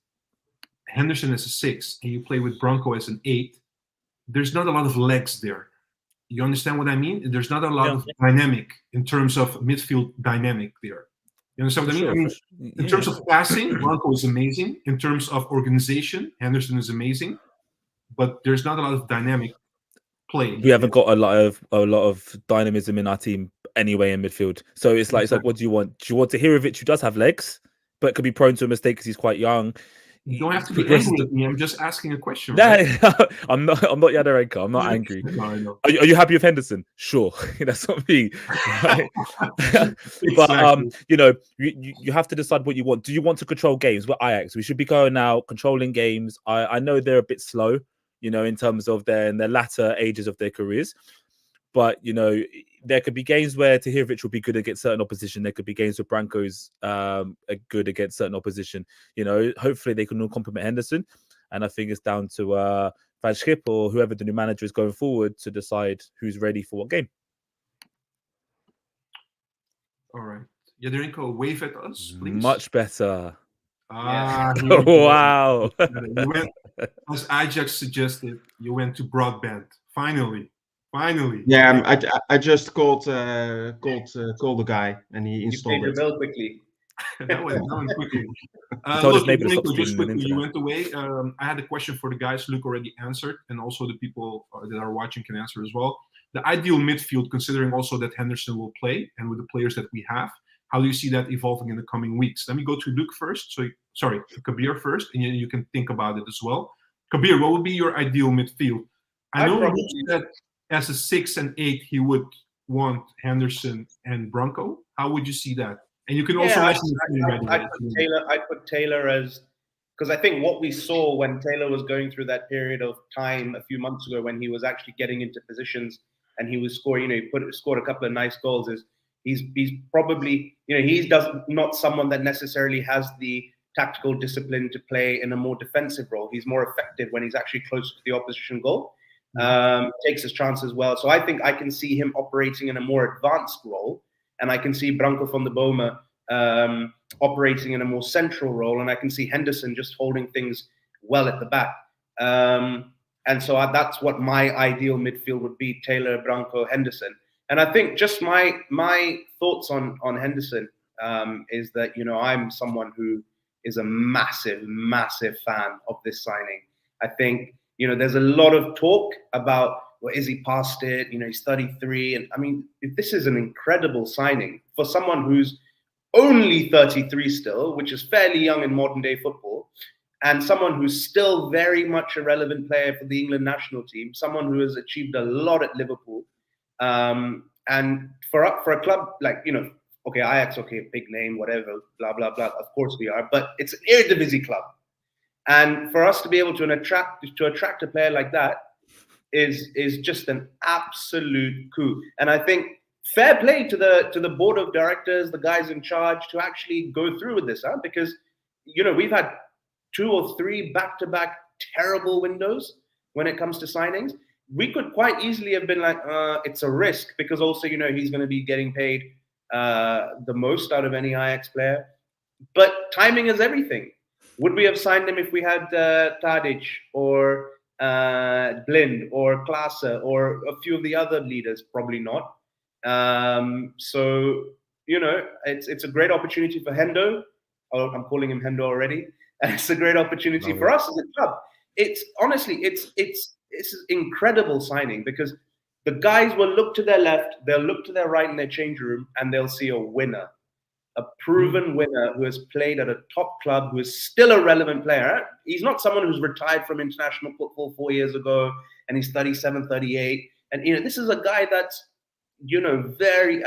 Henderson as a 6 and you play with Branko as an 8, there's not a lot of legs there. You understand what I mean? There's not a lot of dynamic in terms of midfield dynamic there. You understand what I mean? I mean, in terms of passing, Blanco is amazing. In terms of organization, Henderson is amazing. But there's not a lot of dynamic play. We haven't got a lot of dynamism in our team anyway in midfield. So it's like, what do you want? Do you want Tahirovic, who does have legs, but could be prone to a mistake because he's quite young? You don't have to be angry with me. I'm just asking a question. No, right? I'm not Yadorenko. I'm not angry. No, I know. Are you happy with Henderson? Sure, that's not me. Right? But you know, you have to decide what you want. Do you want to control games? We're Ajax. We should be going out controlling games. I know they're a bit slow, you know, in terms of their latter ages of their careers. But, you know, there could be games where Tahirovic will be good against certain opposition. There could be games where Branko's good against certain opposition. You know, hopefully they can all complement Henderson. And I think it's down to Fayzed or whoever the new manager is going forward to decide who's ready for what game. All right. Yadorenko, wave at us, please. Much better. Wow. You went, as Ajax suggested, you went to broadband. Finally. Yeah, I just called the guy and he installed it. Real quickly. that went quickly. You went away. I had a question for the guys. Luke already answered, and also the people that are watching can answer as well. The ideal midfield, considering also that Henderson will play, and with the players that we have, how do you see that evolving in the coming weeks? Let me go to Luke first. To Kabir first, and you can think about it as well. Kabir, what would be your ideal midfield? I know that as a 6 and 8, he would want Henderson and Branco. How would you see that? And you can also I put Taylor as, because I think what we saw when Taylor was going through that period of time a few months ago when he was actually getting into positions and he was scoring, he scored a couple of nice goals, is he's probably, he's not someone that necessarily has the tactical discipline to play in a more defensive role. He's more effective when he's actually close to the opposition goal. Takes his chances well. So I think I can see him operating in a more advanced role, and I can see Branco van der Boma operating in a more central role, and I can see Henderson just holding things well at the back. And so that's what my ideal midfield would be: Taylor, Branco, Henderson. And I think just my thoughts on Henderson is that I'm someone who is a massive fan of this signing. I think there's a lot of talk about, well, is he past it? He's 33. And I mean, this is an incredible signing for someone who's only 33 still, which is fairly young in modern day football, and someone who's still very much a relevant player for the England national team, someone who has achieved a lot at Liverpool. And for a club like, okay, Ajax, okay, big name, whatever, blah, blah, blah. Of course we are, but it's an Eredivisie club. And for us to be able to attract a player like that is just an absolute coup. And I think fair play to the board of directors, the guys in charge, to actually go through with this, because we've had 2 or 3 back-to-back terrible windows when it comes to signings. We could quite easily have been like, it's a risk, because also he's going to be getting paid the most out of any Ajax player. But timing is everything. Would we have signed him if we had Tadic or Blind or Klaassen or a few of the other leaders? Probably not. So it's a great opportunity for Hendo. Oh, I'm calling him Hendo already. It's a great opportunity for us as a club. It's honestly, it's incredible signing, because the guys will look to their left, they'll look to their right in their change room, and they'll see a winner. A proven winner who has played at a top club, who is still a relevant player. He's not someone who's retired from international football 4 years ago and he's 37, 38. And, this is a guy that's, I'm very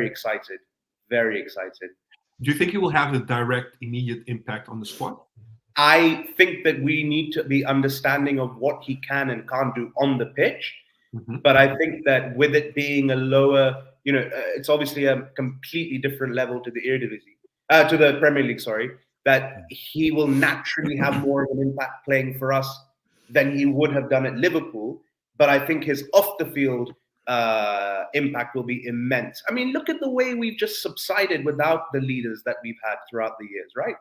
excited. Very excited. Do you think he will have a direct, immediate impact on the squad? I think that we need to be understanding of what he can and can't do on the pitch. Mm-hmm. But I think that with it being a lower, it's obviously a completely different level to the Eredivisie, to the Premier League, sorry, that he will naturally have more of an impact playing for us than he would have done at Liverpool. But I think his off-the-field impact will be immense. I mean, look at the way we've just subsided without the leaders that we've had throughout the years, right?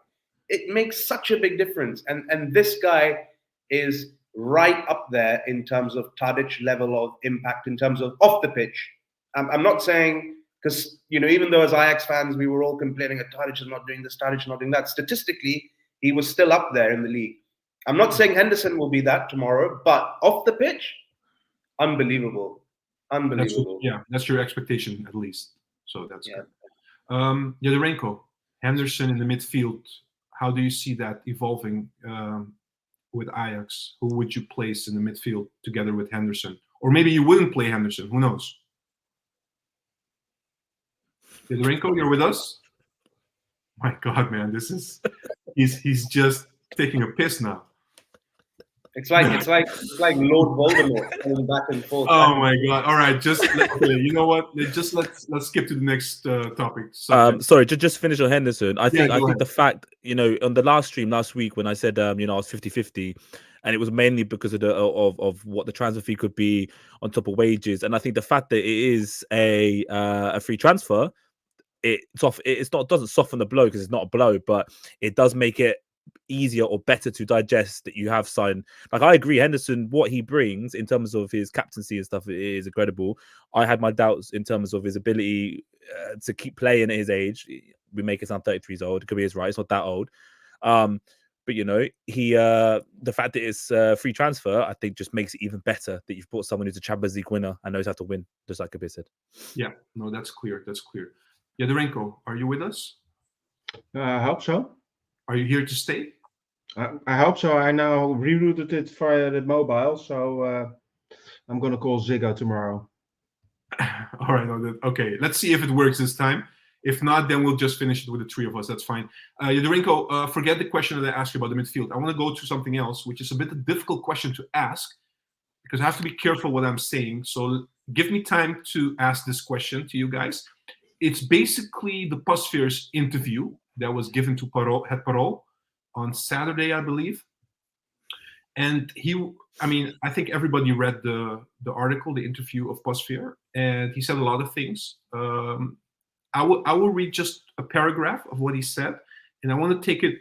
It makes such a big difference. And this guy is right up there in terms of Tadic level of impact, in terms of off the pitch. I'm not saying, because, you know, even though as Ajax fans, we were all complaining that Tadic is not doing this, Tadic is not doing that, statistically, he was still up there in the league. I'm not saying Henderson will be that tomorrow, but off the pitch, unbelievable. Unbelievable. That's your expectation, at least. So that's good. Yadorenko, Henderson in the midfield, how do you see that evolving with Ajax? Who would you place in the midfield together with Henderson? Or maybe you wouldn't play Henderson, who knows? Yadorenko, you're with us? My God, man, this is he's just taking a piss now. It's like Lord Voldemort going back and forth. Oh my God! All right, okay, you know what? Let's skip to the next topic. Sorry, just finish on Henderson. I think ahead. the fact, you know, on the last stream last week when I said you know, I was 50-50, and it was mainly because of of what the transfer fee could be on top of wages, and I think the fact that it is a free transfer, doesn't soften the blow, because it's not a blow, but it does make it easier or better to digest that you have signed. Like, I agree, Henderson, what he brings in terms of his captaincy and stuff is incredible. I had my doubts in terms of his ability to keep playing at his age. We make it sound 33 years old. It could be his right. It's not that old. But you know, the fact that it's free transfer, I think, just makes it even better that you've brought someone who's a Champions League winner and knows how to win, just like Kabir said. Yeah, no, that's clear. That's clear. Yadorenko, are you with us? I hope so. Are you here to stay? I hope so. I now rerouted it via the mobile, so I'm going to call Ziggo tomorrow. All right. Okay. Let's see if it works this time. If not, then we'll just finish it with the three of us. That's fine. Yadorenko, forget the question that I asked you about the midfield. I want to go to something else, which is a bit of a difficult question to ask, because I have to be careful what I'm saying. So give me time to ask this question to you guys. It's basically the Pasveer's interview that was given to Het Parool on Saturday, I believe. And I think everybody read the article, the interview of Pasveer, and he said a lot of things. I will read just a paragraph of what he said, and I want to take it,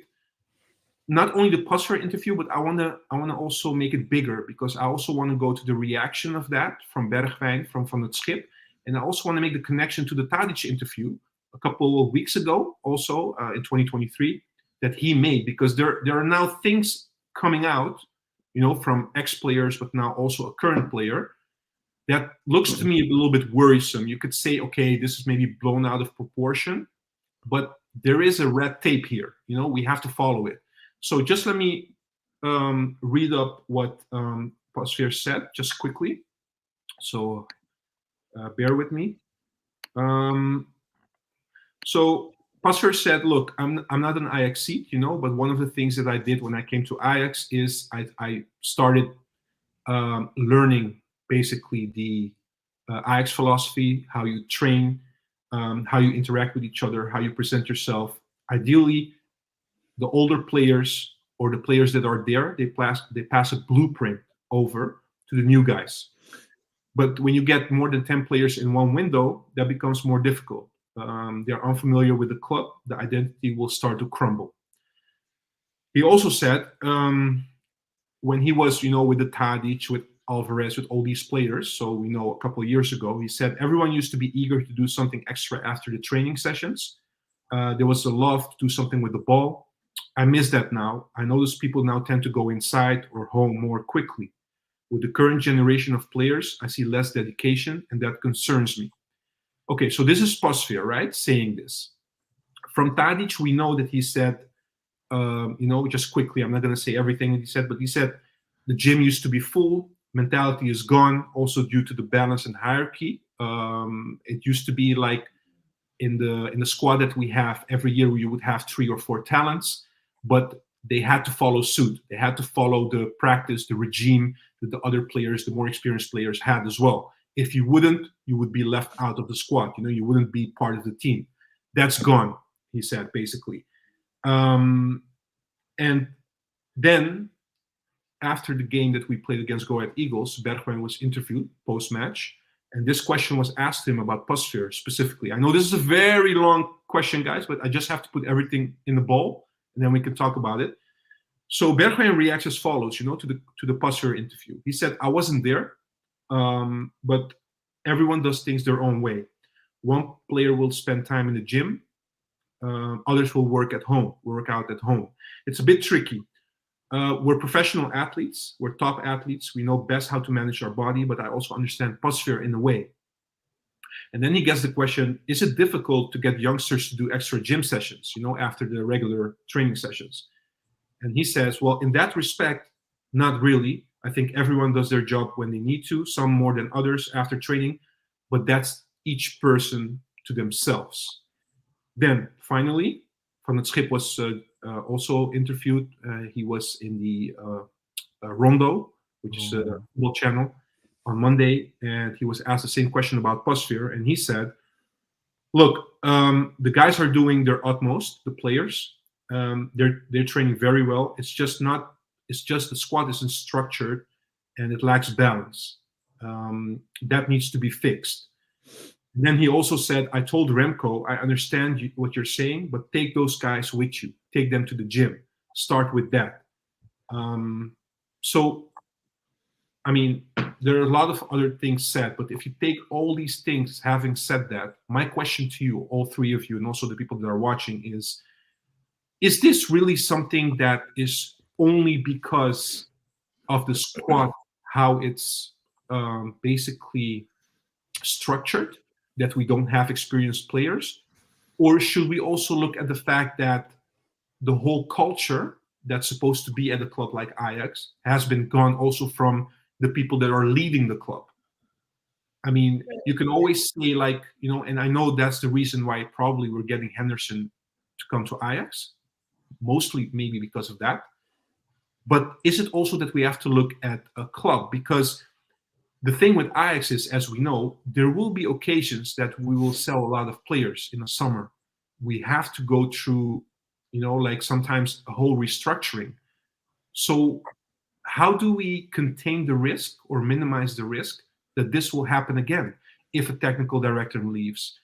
not only the Pasveer interview, but I want to also make it bigger, because I also want to go to the reaction of that from Bergwijn, from Van het Schip, and I also want to make the connection to the Tadic interview a couple of weeks ago, also in 2023, that he made, because there are now things coming out, you know, from ex-players, but now also a current player, that looks to me a little bit worrisome. You could say, okay, this is maybe blown out of proportion, but there is a red tape here. You know, we have to follow it. So just let me read up what Pasveer said just quickly. So bear with me. So Pasveer said, look, I'm not an Ajaxite, you know, but one of the things that I did when I came to Ajax is I started learning basically the Ajax philosophy, how you train, how you interact with each other, how you present yourself. Ideally, the older players or the players that are there, they pass a blueprint over to the new guys. But when you get more than 10 players in one window, that becomes more difficult. They're unfamiliar with the club, the identity will start to crumble. He also said, when he was, you know, with the Tadic, with Alvarez, with all these players, so we know a couple of years ago, he said everyone used to be eager to do something extra after the training sessions. There was a love to do something with the ball. I miss that now. I notice people now tend to go inside or home more quickly. With the current generation of players, I see less dedication, and that concerns me. Okay, so this is Pasveer, right, saying this. From Tadic, we know that he said, you know, just quickly, I'm not going to say everything that he said, but he said the gym used to be full, mentality is gone, also due to the balance and hierarchy. It used to be like in the squad that we have, every year you would have 3 or 4 talents, but they had to follow suit. They had to follow the practice, the regime that the other players, the more experienced players had as well. If you wouldn't, you would be left out of the squad. You know, you wouldn't be part of the team. That's gone, he said, basically. And then, after the game that we played against Go Ahead Eagles, Bergwijn was interviewed post-match, and this question was asked him about Pasveer specifically. I know this is a very long question, guys, but I just have to put everything in the bowl, and then we can talk about it. So Bergwijn reacts as follows, to the Pasveer interview. He said, "I wasn't there, but everyone does things their own way. One player will spend time in the gym, others will work out at home. It's a bit tricky. We're professional athletes, we're top athletes, we know best how to manage our body, but I also understand Pasveer in a way." And then he gets the question, is it difficult to get youngsters to do extra gym sessions, after the regular training sessions? And he says, well, in that respect, not really. I think everyone does their job when they need to, some more than others after training, but that's each person to themselves. Then finally, Van het Schip was also interviewed. He was in the Rondo, which is a football channel, on Monday, and he was asked the same question about Pasveer, and he said, look, the guys are doing their utmost, the players. They're training very well. It's just the squad isn't structured and it lacks balance. That needs to be fixed. And then he also said, I told Remco, I understand what you're saying, but take those guys with you. Take them to the gym. Start with that. So, I mean, there are a lot of other things said, but if you take all these things, having said that, my question to you, all three of you, and also the people that are watching is this really something that is only because of the squad, how it's basically structured, that we don't have experienced players? Or should we also look at the fact that the whole culture that's supposed to be at a club like Ajax has been gone also from the people that are leading the club? I mean, you can always say and I know that's the reason why probably we're getting Henderson to come to Ajax, mostly maybe because of that. But is it also that we have to look at a club? Because the thing with Ajax is, as we know, there will be occasions that we will sell a lot of players in the summer. We have to go through, sometimes a whole restructuring. So how do we contain the risk or minimize the risk that this will happen again if a technical director leaves,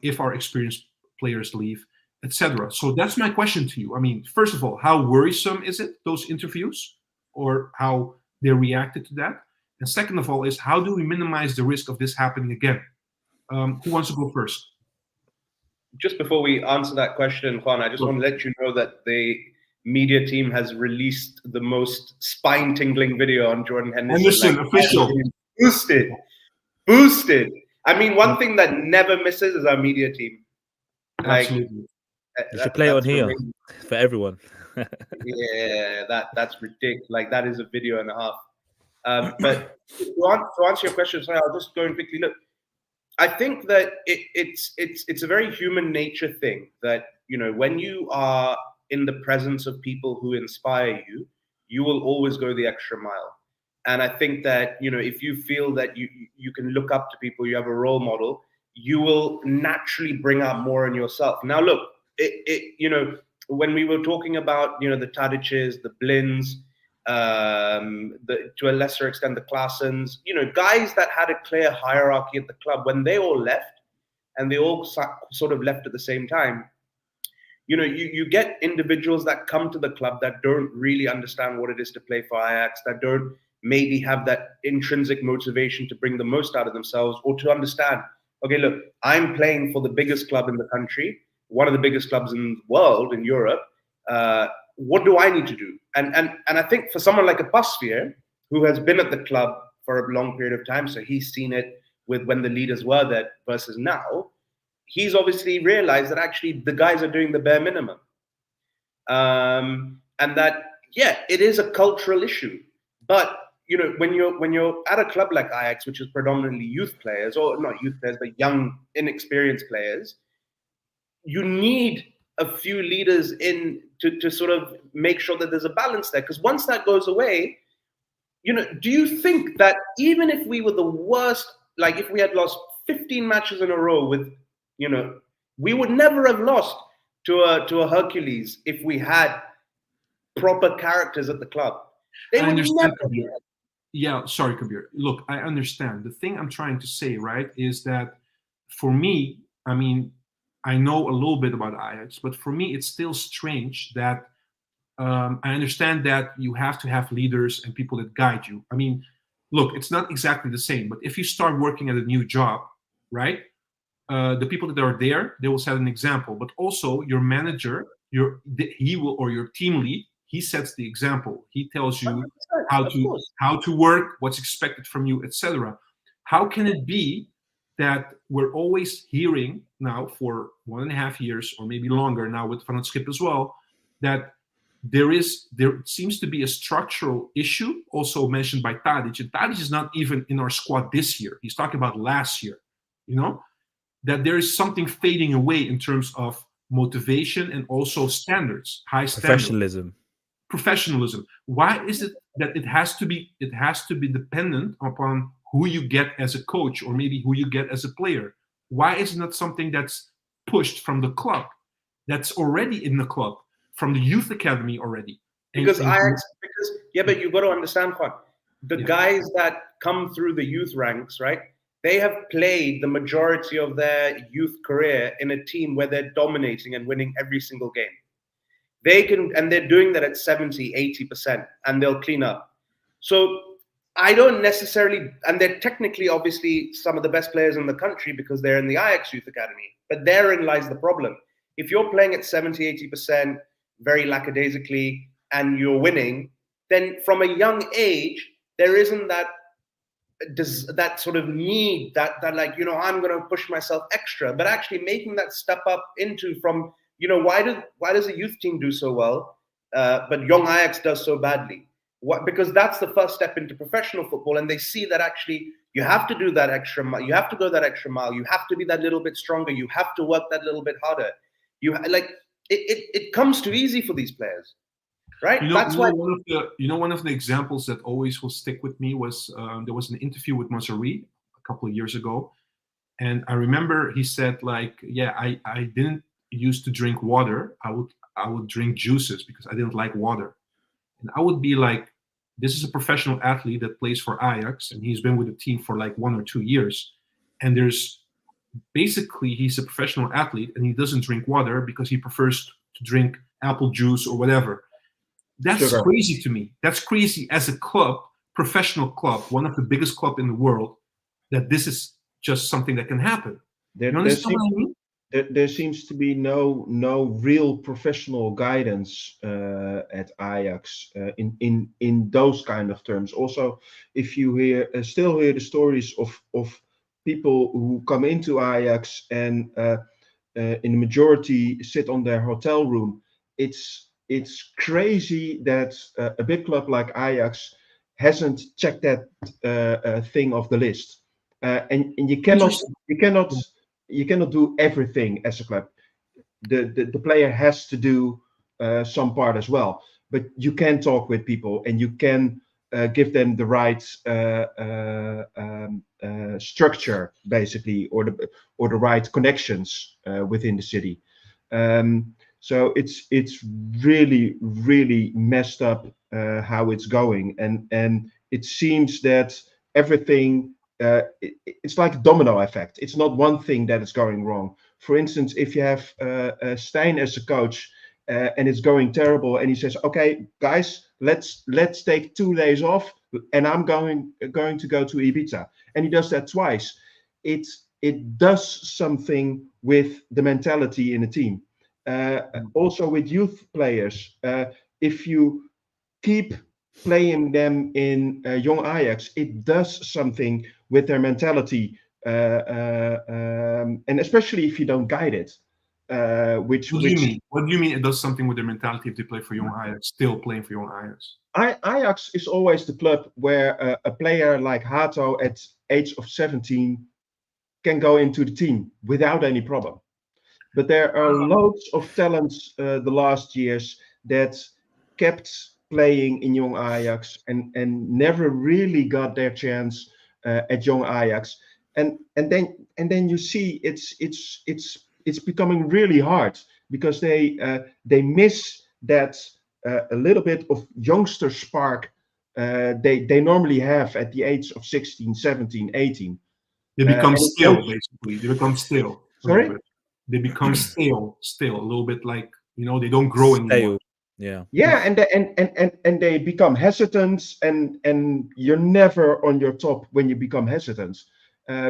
if our experienced players leave, etc.? So that's my question to you. I mean, first of all, how worrisome is it, those interviews, or how they reacted to that? And second of all is, how do we minimize the risk of this happening again? Who wants to go first? Just before we answer that question, Juan, I just want to let you know that the media team has released the most spine-tingling video on Jordan Henderson. Official. Boosted. I mean, one thing that never misses is our media team. Absolutely. You should play it on here for everyone. Yeah, that's ridiculous. That is a video and a half. But to answer your question, sorry, I'll just go in quickly. Look, I think that it's a very human nature thing that, when you are in the presence of people who inspire you, you will always go the extra mile. And I think that, if you feel that you can look up to people, you have a role model, you will naturally bring out more in yourself. Now, look, when we were talking about, the Tadićes, the Blins, to a lesser extent, the Klaasens, guys that had a clear hierarchy at the club, when they all left, and they all sort of left at the same time, you get individuals that come to the club that don't really understand what it is to play for Ajax, that don't maybe have that intrinsic motivation to bring the most out of themselves, or to understand, okay, look, I'm playing for the biggest club in the country, one of the biggest clubs in the world, in Europe. What do I need to do? And I think for someone like a Pasveer, who has been at the club for a long period of time, so he's seen it with when the leaders were there versus now, he's obviously realized that actually the guys are doing the bare minimum. And that, yeah, it is a cultural issue. But, when you're at a club like Ajax, which is predominantly youth players, or not youth players, but young, inexperienced players, you need a few leaders in to sort of make sure that there's a balance there. Because once that goes away, do you think that even if we were the worst, if we had lost 15 matches in a row with, we would never have lost to a Hercules if we had proper characters at the club. They would never. Yeah, sorry, Kabir. Look, I understand. The thing I'm trying to say, right, is that for me, I mean, I know a little bit about Ajax, but for me, it's still strange that I understand that you have to have leaders and people that guide you. I mean, look, it's not exactly the same, but if you start working at a new job, right? The people that are there, they will set an example. But also your manager, your team lead, he sets the example. He tells you how to work, what's expected from you, etc. How can it be that we're always hearing now for 1.5 years or maybe longer now with Van het Schip as well, that there seems to be a structural issue also mentioned by Tadic, and Tadic is not even in our squad this year. He's talking about last year, that there is something fading away in terms of motivation and also standards, high standards. Professionalism. Why is it that it has to be dependent upon who you get as a coach or maybe who you get as a player? Why is it not something that's pushed from the club, that's already in the club, from the youth academy already? But you've got to understand, Juan, the guys that come through the youth ranks, right? They have played the majority of their youth career in a team where they're dominating and winning every single game. They can, and they're doing that at 70, 80%, and they'll clean up. So I don't necessarily, and they're technically obviously some of the best players in the country because they're in the Ajax Youth Academy. But therein lies the problem. If you're playing at 70, 80%, very lackadaisically, and you're winning, then from a young age, there isn't that sort of need that like, I'm going to push myself extra, but actually making that step up into from, why does a youth team do so well, but young Ajax does so badly? Because that's the first step into professional football, and they see that actually you have to do that extra mile, you have to go that extra mile, you have to be that little bit stronger, you have to work that little bit harder. It comes too easy for these players, right? That's why. One of the examples that always will stick with me was there was an interview with Mazari a couple of years ago, and I remember he said I didn't used to drink water. I would drink juices because I didn't like water. And I would be like, this is a professional athlete that plays for Ajax, and he's been with the team for like 1 or 2 years. And he's a professional athlete, and he doesn't drink water because he prefers to drink apple juice or whatever. That's crazy to me. That's crazy as a club, professional club, one of the biggest club in the world, that this is just something that can happen. There seems to be no real professional guidance at Ajax in those kind of terms. Also, if you still hear the stories of people who come into Ajax and in the majority sit on their hotel room, it's crazy that a big club like Ajax hasn't checked that thing off the list, and you cannot do everything as a club. The player has to do some part as well, but you can talk with people and you can give them the right structure, basically, or the right connections within the city. So it's really messed up how it's going, and it seems that everything. It's like a domino effect. It's not one thing that is going wrong. For instance, if you have Stijn as a coach and it's going terrible, and he says, "Okay, guys, let's take 2 days off, and I'm going to go to Ibiza," and he does that twice, it does something with the mentality in the team. Also with youth players, if you keep playing them in young Ajax, it does something with their mentality, and especially if you don't guide it. What do you mean? What do you mean it does something with their mentality if they play for young Ajax, still playing for young Ajax? Ajax is always the club where a player like Hato at age of 17 can go into the team without any problem. But there are loads of talents the last years that kept playing in young Ajax and never really got their chance at young Ajax, and then you see it's becoming really hard because they miss that a little bit of youngster spark they normally have at the age of 16, 17, 18. They become stale, basically. They become stale. Sorry? They become stale a little bit, like, they don't grow anymore. Yeah, and they become hesitant, and you're never on your top when you become hesitant,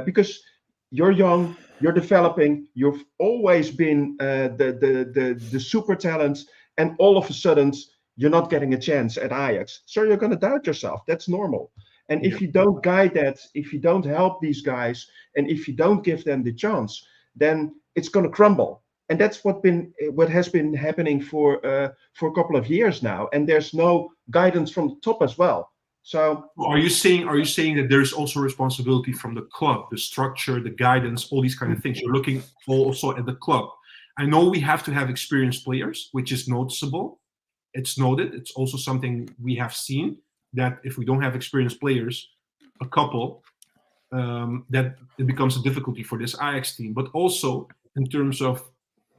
because you're young, you're developing, you've always been the super talent, and all of a sudden you're not getting a chance at Ajax, so you're going to doubt yourself. That's normal. And if you don't guide that, if you don't help these guys, and if you don't give them the chance, then it's going to crumble. And that's what has been happening for a couple of years now, and there's no guidance from the top as well. So are you saying that there's also responsibility from the club, the structure, the guidance, all these kind of things? You're looking also at the club. I know we have to have experienced players, which is noticeable. It's noted. It's also something we have seen, that if we don't have experienced players, a couple, that it becomes a difficulty for this Ajax team. But also in terms of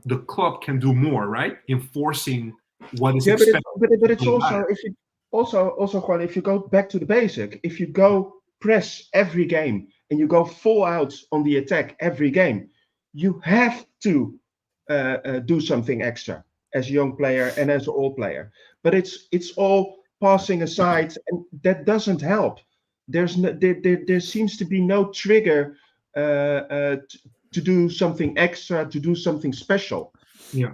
the club can do more, right? Enforcing what is expected. But it's also, if you also Juan, if you go back to the basic, if you go press every game and you go full out on the attack every game, you have to do something extra as a young player and as an old player. But it's all passing aside, and that doesn't help. There seems to be no trigger to do something extra, to do something special. Yeah.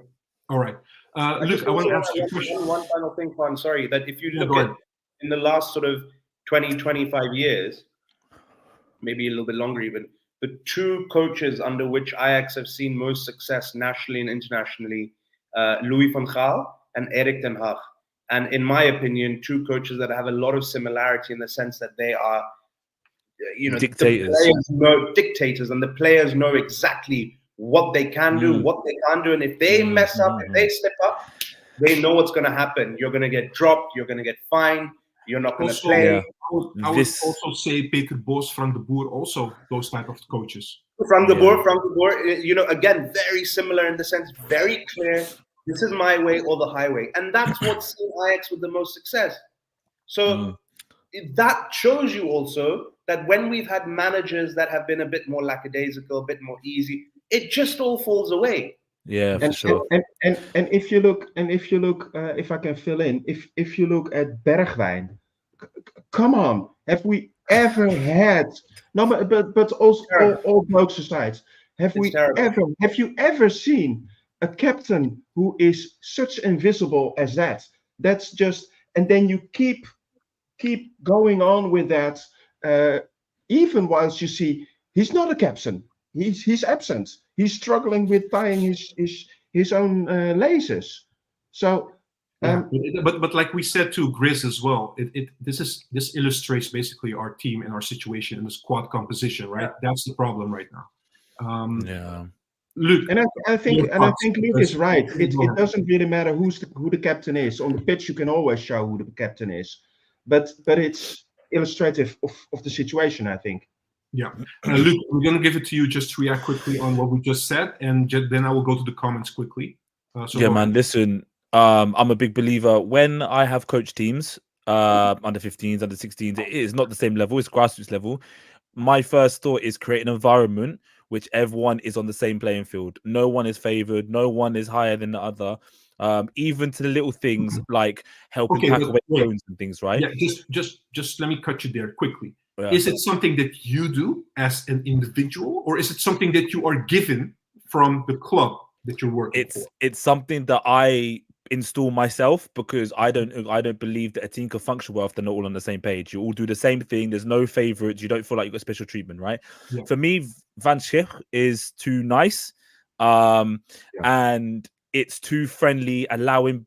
All right. Look, I want to ask you a question. One final thing, Juan. Sorry, that if you look at in the last sort of 20, 25 years, maybe a little bit longer even, the two coaches under which Ajax have seen most success nationally and internationally, Louis van Gaal and Erik ten Hag. And in my opinion, two coaches that have a lot of similarity in the sense that they are, dictators. The players know dictators, and the players know exactly what they can do, what they can't do. And if they mess up, if they slip up, they know what's going to happen. You're going to get dropped. You're going to get fined. You're not going to play. I would also say Peter Bos, Frank de Boer, also those type of coaches. Frank de Boer, again, very similar in the sense, very clear. This is my way or the highway. And that's what's seen Ajax with the most success. So that shows you also that when we've had managers that have been a bit more lackadaisical, a bit more easy, it just all falls away. Yeah, for sure. And if you look, if I can fill in, if you look at Bergwijn, come on, have we ever had? No, but also all jokes aside, have you ever seen a captain who is such invisible as that? That's just, and then you keep going on with that, even once you see he's not a captain. He's absent. He's struggling with tying his own laces. So, but like we said to Grizz as well, this illustrates basically our team and our situation in the squad composition, right? That's the problem right now. Luke, and I think Luke is right. It doesn't really matter who the captain is. On the pitch, you can always show who the captain is, but it's illustrative of the situation, I think. Yeah, Luke, we're going to give it to you just to react quickly on what we just said, and then I will go to the comments quickly. Man, listen, I'm a big believer. When I have coached teams, under 15s, under 16s, it is not the same level, it's grassroots level. My first thought is create an environment which everyone is on the same playing field. No one is favored, no one is higher than the other. Even to the little things like helping pack away phones and things, right? Yeah, just let me cut you there quickly. Yeah. Is it something that you do as an individual, or is it something that you are given from the club that you're working for? It's something that I install myself, because I don't believe that a team can function well if they're not all on the same page. You all do the same thing. There's no favorites. You don't feel like you got special treatment, right? Yeah. For me, Van Schick is too nice, and it's too friendly, allowing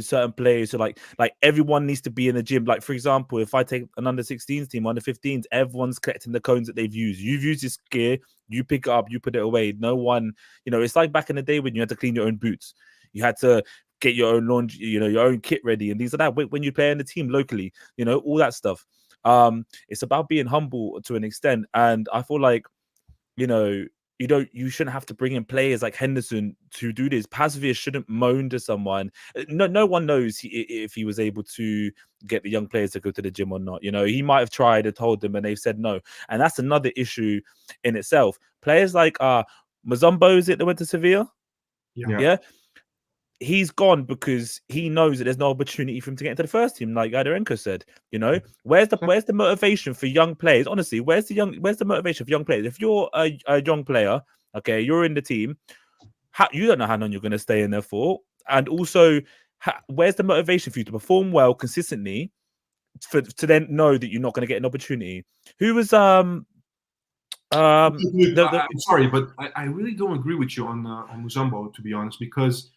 certain players to like everyone needs to be in the gym. Like, for example, if I take an under 16s team, under 15s, everyone's collecting the cones that they've used. You've used this gear, you pick it up, you put it away. No one, it's like back in the day when you had to clean your own boots. You had to get your own laundry, your own kit ready and things like that. When you play in the team locally, all that stuff. It's about being humble to an extent. And I feel like, you shouldn't have to bring in players like Henderson to do this. Pasveer shouldn't moan to someone. No one knows if he was able to get the young players to go to the gym or not. He might have tried and told them and they've said no. And that's another issue in itself. Players like Mazumbo, is it that went to Sevilla? Yeah. he's gone because he knows that there's no opportunity for him to get into the first team, like Aderenko said. You know, where's the motivation for young players? Honestly, where's the motivation for young players? If you're a young player, okay, you're in the team, you don't know how long you're going to stay in there for, and also, where's the motivation for you to perform well consistently, to then know that you're not going to get an opportunity? Who was I'm sorry, but I really don't agree with you on Muzambo, to be honest, because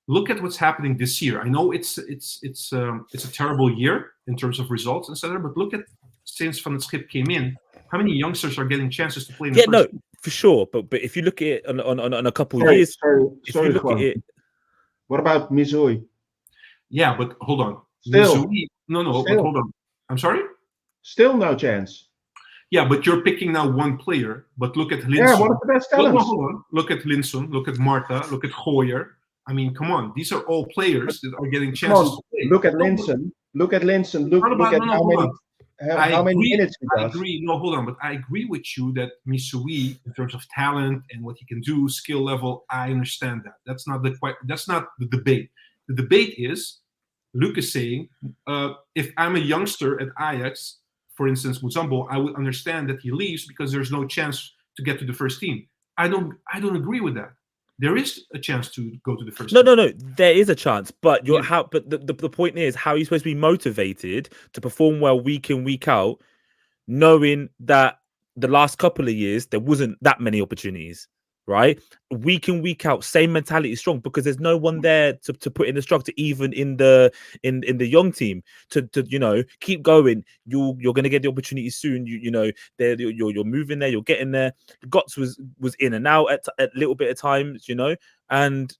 look at what's happening this year. I know it's a terrible year in terms of results, etc. But look at since Van het Schip came in, how many youngsters are getting chances to play in the first team? For sure. But if you look at it on a couple of years, if you look at it, what about Missouri? Yeah, but hold on. Still, Missouri, no, but hold on. I'm sorry. Still no chance. Yeah, but you're picking now one player. But look at Linson. Yeah, one of the best talents. Hold on. Look at Linson. Look at Marta. Look at Gooyer. I mean, come on. These are all players that are getting chances to play. Look at Linson. Look at Linson. Look at how many minutes he does. I agree. No, hold on. But I agree with you that Missouri, in terms of talent and what he can do, skill level, I understand that. That's not the debate. The debate is, Luc is saying, if I'm a youngster at Ajax, for instance, Muzambo, I would understand that he leaves because there's no chance to get to the first team. I don't agree with that. There is a chance to go to the first team. No. There is a chance, but the point is, how are you supposed to be motivated to perform well week in, week out, knowing that the last couple of years there wasn't that many opportunities, right? Week in, week out, same mentality is strong because there's no one there to put in the structure, even in the young team to keep going. You're going to get the opportunity soon. You're moving there. You're getting there. Gotts was in and out at a little bit of times, and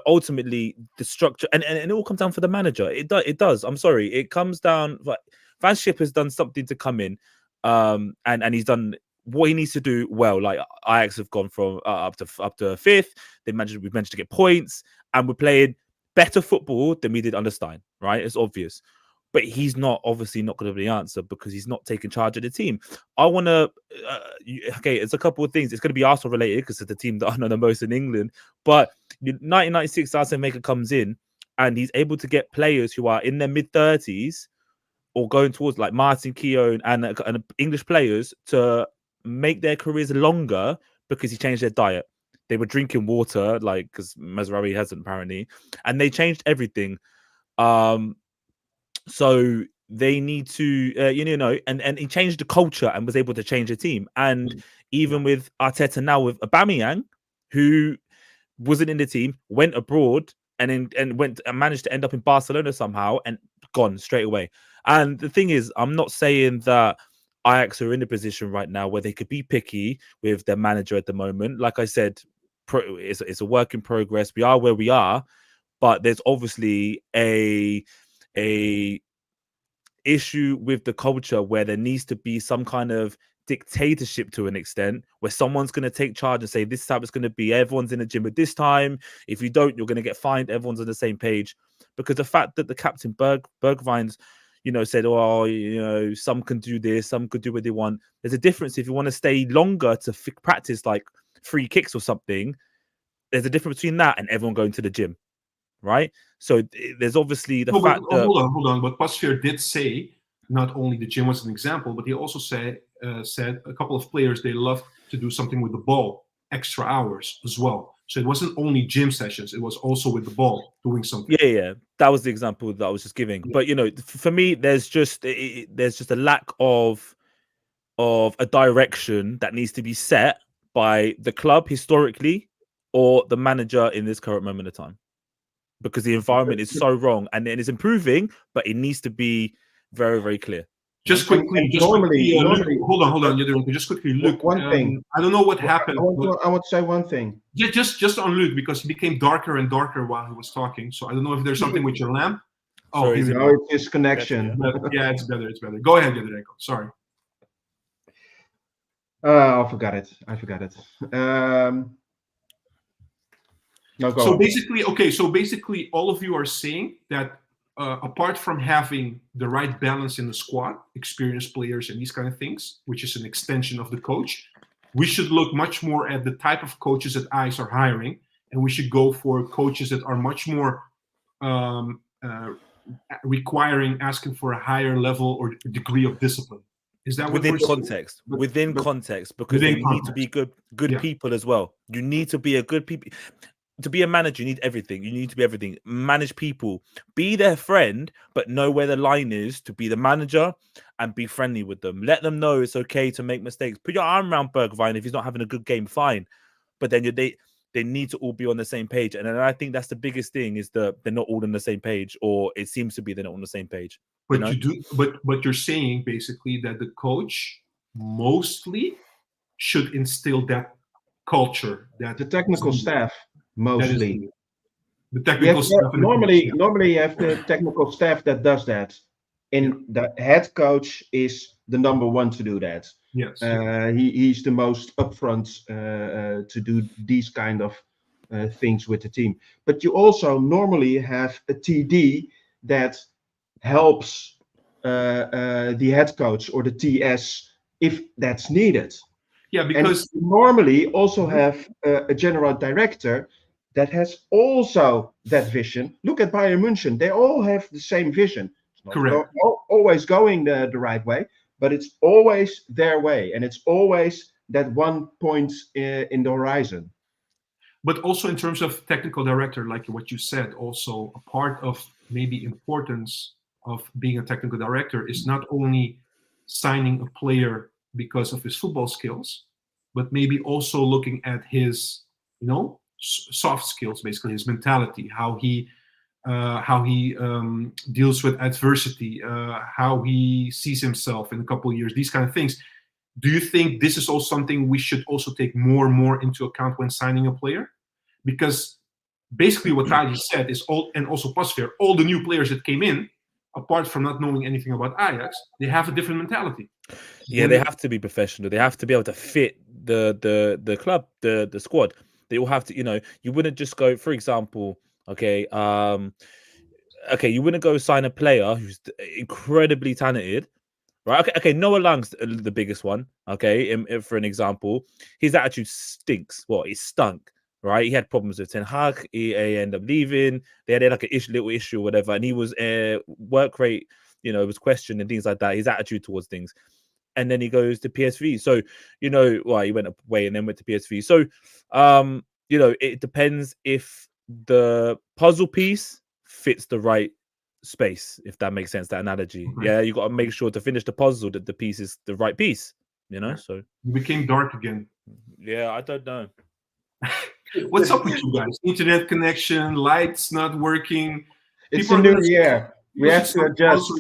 ultimately the structure and it all comes down for the manager. It does. I'm sorry. It comes down. Like, Van Schip has done something to come in, and he's done what he needs to do well. Like Ajax have gone from up to fifth. We've managed to get points, and we're playing better football than we did under Stein. Right? It's obvious, but he's obviously not going to be the answer because he's not taking charge of the team. I want to. It's a couple of things. It's going to be Arsenal related because it's the team that I know the most in England. But 1996, Arsene Wenger comes in, and he's able to get players who are in their mid-30s or going towards like Martin Keown and English players to make their careers longer because he changed their diet. They were drinking water, like, because Mazraoui hasn't apparently, and they changed everything. So they need to, and he changed the culture and was able to change the team. And even with Arteta now with Aubameyang, who wasn't in the team, went abroad and managed to end up in Barcelona somehow and gone straight away. And the thing is, I'm not saying that Ajax are in a position right now where they could be picky with their manager at the moment. Like I said, it's a work in progress. We are where we are, but there's obviously a issue with the culture where there needs to be some kind of dictatorship to an extent, where someone's going to take charge and say, this time it's going to be everyone's in the gym at this time. If you don't, you're going to get fined. Everyone's on the same page. Because the fact that the captain Bergwijn's said, some can do this, some could do what they want. There's a difference if you want to stay longer to practice like free kicks or something. There's a difference between that and everyone going to the gym, right? So there's obviously the fact that... Hold on. But Pasveer did say not only the gym was an example, but he also said a couple of players, they love to do something with the ball, extra hours as well. So it wasn't only gym sessions; it was also with the ball doing something. Yeah. That was the example that I was just giving. Yeah. But for me, there's just a lack of a direction that needs to be set by the club historically or the manager in this current moment of time, because the environment is so wrong and it's improving, but it needs to be very, very clear. Just quickly, normally, hold on, just quickly, Luc. One thing. I don't know what happened. I want to say one thing. Just on Luc, because he became darker and darker while he was talking. So I don't know if there's something with your lamp. Oh, it's his connection. Yeah, it's better. Go ahead, Jederenko. Sorry. I forgot it. No, go on. Basically, all of you are saying that apart from having the right balance in the squad, experienced players and these kind of things, which is an extension of the coach, we should look much more at the type of coaches that Ajax are hiring and we should go for coaches that are much more asking for a higher level or degree of discipline. Is that within context? Within context, because they need to be good people as well. You need to be a good people. To be a manager, you need everything. You need to be everything. Manage people, be their friend, but know where the line is to be the manager and be friendly with them. Let them know it's okay to make mistakes. Put your arm around Bergwijn if he's not having a good game, fine. But then they need to all be on the same page. And then I think that's the biggest thing is that they're not all on the same page, or it seems to be they're not on the same page. But but you're saying basically that the coach mostly should instill that culture, that the technical staff. Mostly, the technical staff. Normally, you have the technical staff that does that, and the head coach is the number one to do that. Yes, he's the most upfront to do these kind of things with the team. But you also normally have a TD that helps the head coach or the TS if that's needed. Yeah, because and normally also have a general director that has also that vision. Look at Bayern München; they all have the same vision. It's not correct. Always going the right way, but it's always their way, and it's always that one point in the horizon. But also in terms of technical director, like what you said, also a part of maybe importance of being a technical director is not only signing a player because of his football skills, but maybe also looking at his, soft skills, basically his mentality, how he deals with adversity, how he sees himself in a couple of years, these kind of things. Do you think this is also something we should also take more and more into account when signing a player? Because basically what Taji said is and also Pasveer, all the new players that came in, apart from not knowing anything about Ajax, they have a different mentality. Yeah, they have to be professional. They have to be able to fit the club, the squad. They all have to, you wouldn't just go, for example, you wouldn't go sign a player who's incredibly talented, right? Okay, Noah Lang's the biggest one, for an example. His attitude stinks. He stunk, right? He had problems with Ten Hag. He ended up leaving. They had like a little issue or whatever, and he was work rate, was questioned and things like that. His attitude towards things. And then he goes to PSV. So, he went away and then went to PSV. So, it depends if the puzzle piece fits the right space, if that makes sense, that analogy. Okay. Yeah, you got to make sure to finish the puzzle that the piece is the right piece, so. You became dark again. Yeah, I don't know. What's up with you guys? Internet connection, lights not working. It's a new year. We have to adjust.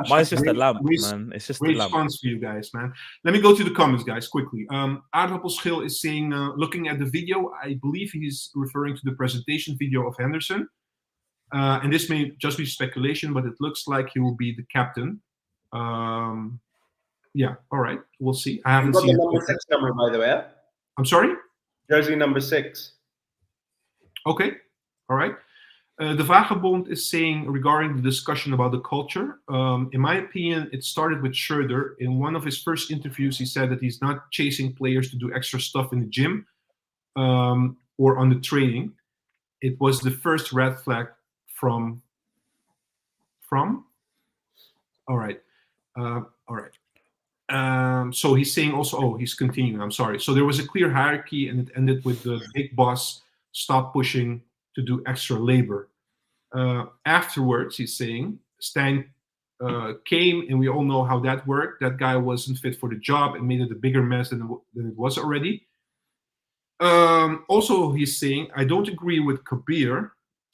Mine's just a lamp, man. It's just a lamp. Response for you guys, man. Let me go to the comments, guys, quickly. Aardappelschil is saying, looking at the video, I believe he's referring to the presentation video of Henderson. And this may just be speculation, but it looks like he will be the captain. Yeah, all right. We'll see. I haven't seen the number 6 number, by the way. I'm sorry? Jersey number 6. Okay, all right. The Vagabond is saying regarding the discussion about the culture, in my opinion, it started with Schroeder. In one of his first interviews, he said that he's not chasing players to do extra stuff in the gym or on the training. It was the first red flag from? All right. So he's saying also, he's continuing, I'm sorry. So there was a clear hierarchy and it ended with the big boss stop pushing to do extra labor. Afterwards, he's saying, Stijn came and we all know how that worked. That guy wasn't fit for the job and made it a bigger mess than it was already. Also, he's saying, I don't agree with Kabir.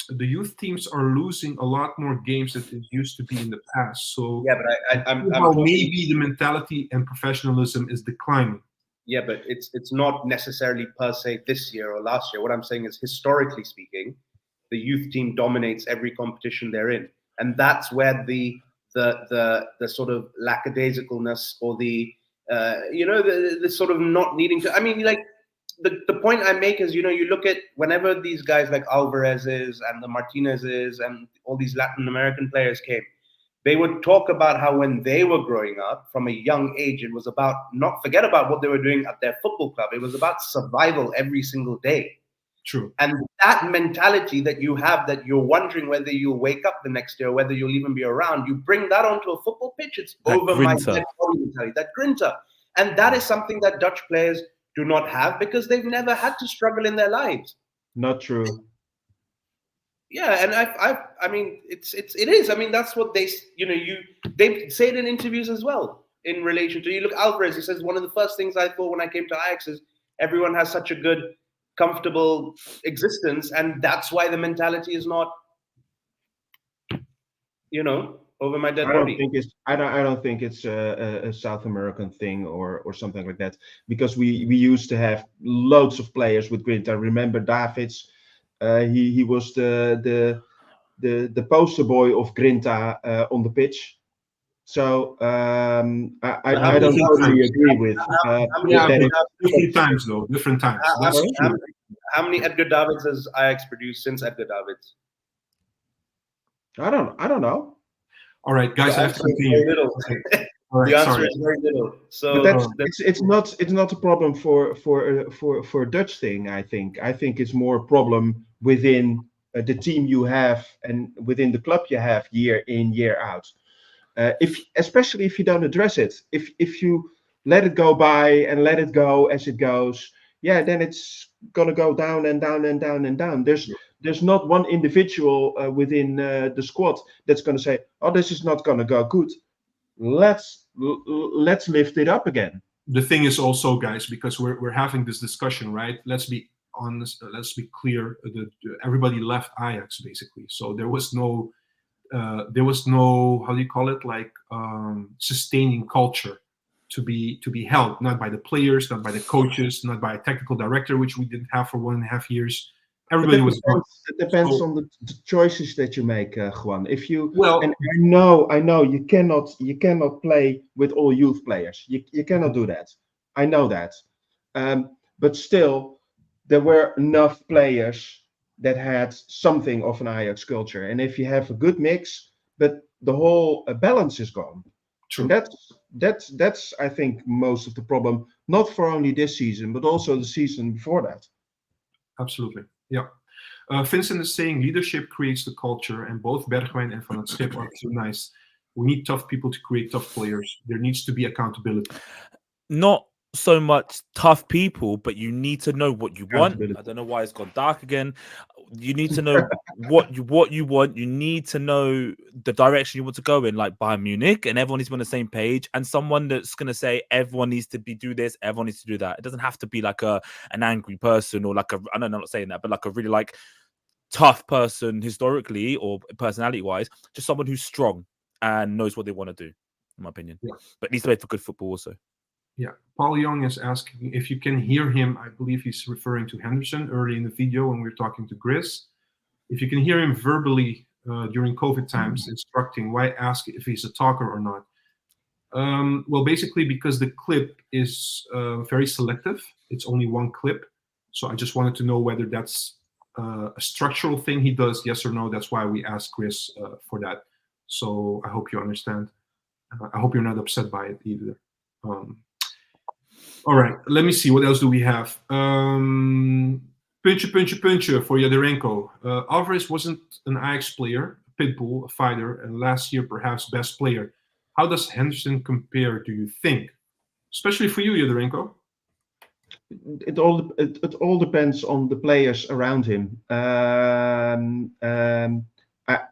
The youth teams are losing a lot more games than it used to be in the past. So yeah, but I'm maybe the mentality and professionalism is declining. Yeah, but it's not necessarily per se this year or last year. What I'm saying is, historically speaking, the youth team dominates every competition they're in, and that's where the sort of lackadaisicalness or the sort of not needing to. I mean, like the point I make is, you look at whenever these guys like Alvarez's and the Martinez's and all these Latin American players came, they would talk about how when they were growing up from a young age, it was about forget about what they were doing at their football club. It was about survival every single day. True. And that mentality that you have, that you're wondering whether you'll wake up the next day or whether you'll even be around, you bring that onto a football pitch, it's That over my grinta. dead body mentality, that grinta. And that is something that Dutch players do not have because they've never had to struggle in their lives. Not true. Yeah, and I mean, it is. I mean, that's what they say it in interviews as well in relation to, you look, Alvarez, he says, one of the first things I thought when I came to Ajax is everyone has such a good, comfortable existence, and that's why the mentality is not, over my dead body. I don't think it's a South American thing or something like that, because we used to have loads of players with grit. I remember Davids. He was the poster boy of Grinta on the pitch. So I don't totally agree with that. Different times though, different times. That's true. How many Edgar Davids has Ajax produced since Edgar Davids? I don't know. All right, guys, I have to continue. Right, the answer is very little. So but it's not a problem for a Dutch thing. I think it's more a problem within the team you have and within the club you have year in, year out. Especially if you don't address it, if you let it go by and let it go as it goes, then it's gonna go down and down and down and down. There's not one individual within the squad that's gonna say, oh, this is not gonna go good. Let's lift it up again. The thing is also, guys, because we're having this discussion, right? Let's be honest. Let's be clear. Everybody left Ajax basically, so there was no how do you call it, like sustaining culture to be held, not by the players, not by the coaches, not by a technical director, which we didn't have for 1.5 years. Everybody was gone. It depends on the choices that you make, Juan. If you and I know you cannot play with all youth players. You cannot do that. I know that, but still, there were enough players that had something of an Ajax culture. And if you have a good mix, but the whole balance is gone. True. And that's I think most of the problem, not for only this season, but also the season before that. Absolutely. Yeah. Vincent is saying leadership creates the culture, and both Bergwijn and Van het Schip are too nice. We need tough people to create tough players. There needs to be accountability. Not so much tough people, but you need to know what you want. I don't know why it's gone dark again. You need to know what you want. You need to know the direction you want to go in, like Bayern Munich, and everyone needs to be on the same page. And someone that's going to say everyone needs to do this, everyone needs to do that. It doesn't have to be like an angry person or like I know I'm not saying that, but like a really like tough person historically or personality wise. Just someone who's strong and knows what they want to do, in my opinion. Yeah. But needs to play for good football also. Yeah, Paul Young is asking if you can hear him. I believe he's referring to Henderson early in the video when we were talking to Grizz. If you can hear him verbally during COVID times instructing, why ask if he's a talker or not? Well, basically because the clip is very selective. It's only one clip. So I just wanted to know whether that's a structural thing he does, yes or no. That's why we asked Grizz for that. So I hope you understand. I hope you're not upset by it either. All right, let me see. What else do we have? Puntje for Jadirenko. Alvarez wasn't an Ajax player, a pitbull, a fighter, and last year perhaps best player. How does Henderson compare, do you think? Especially for you, Jadirenko. It all depends on the players around him.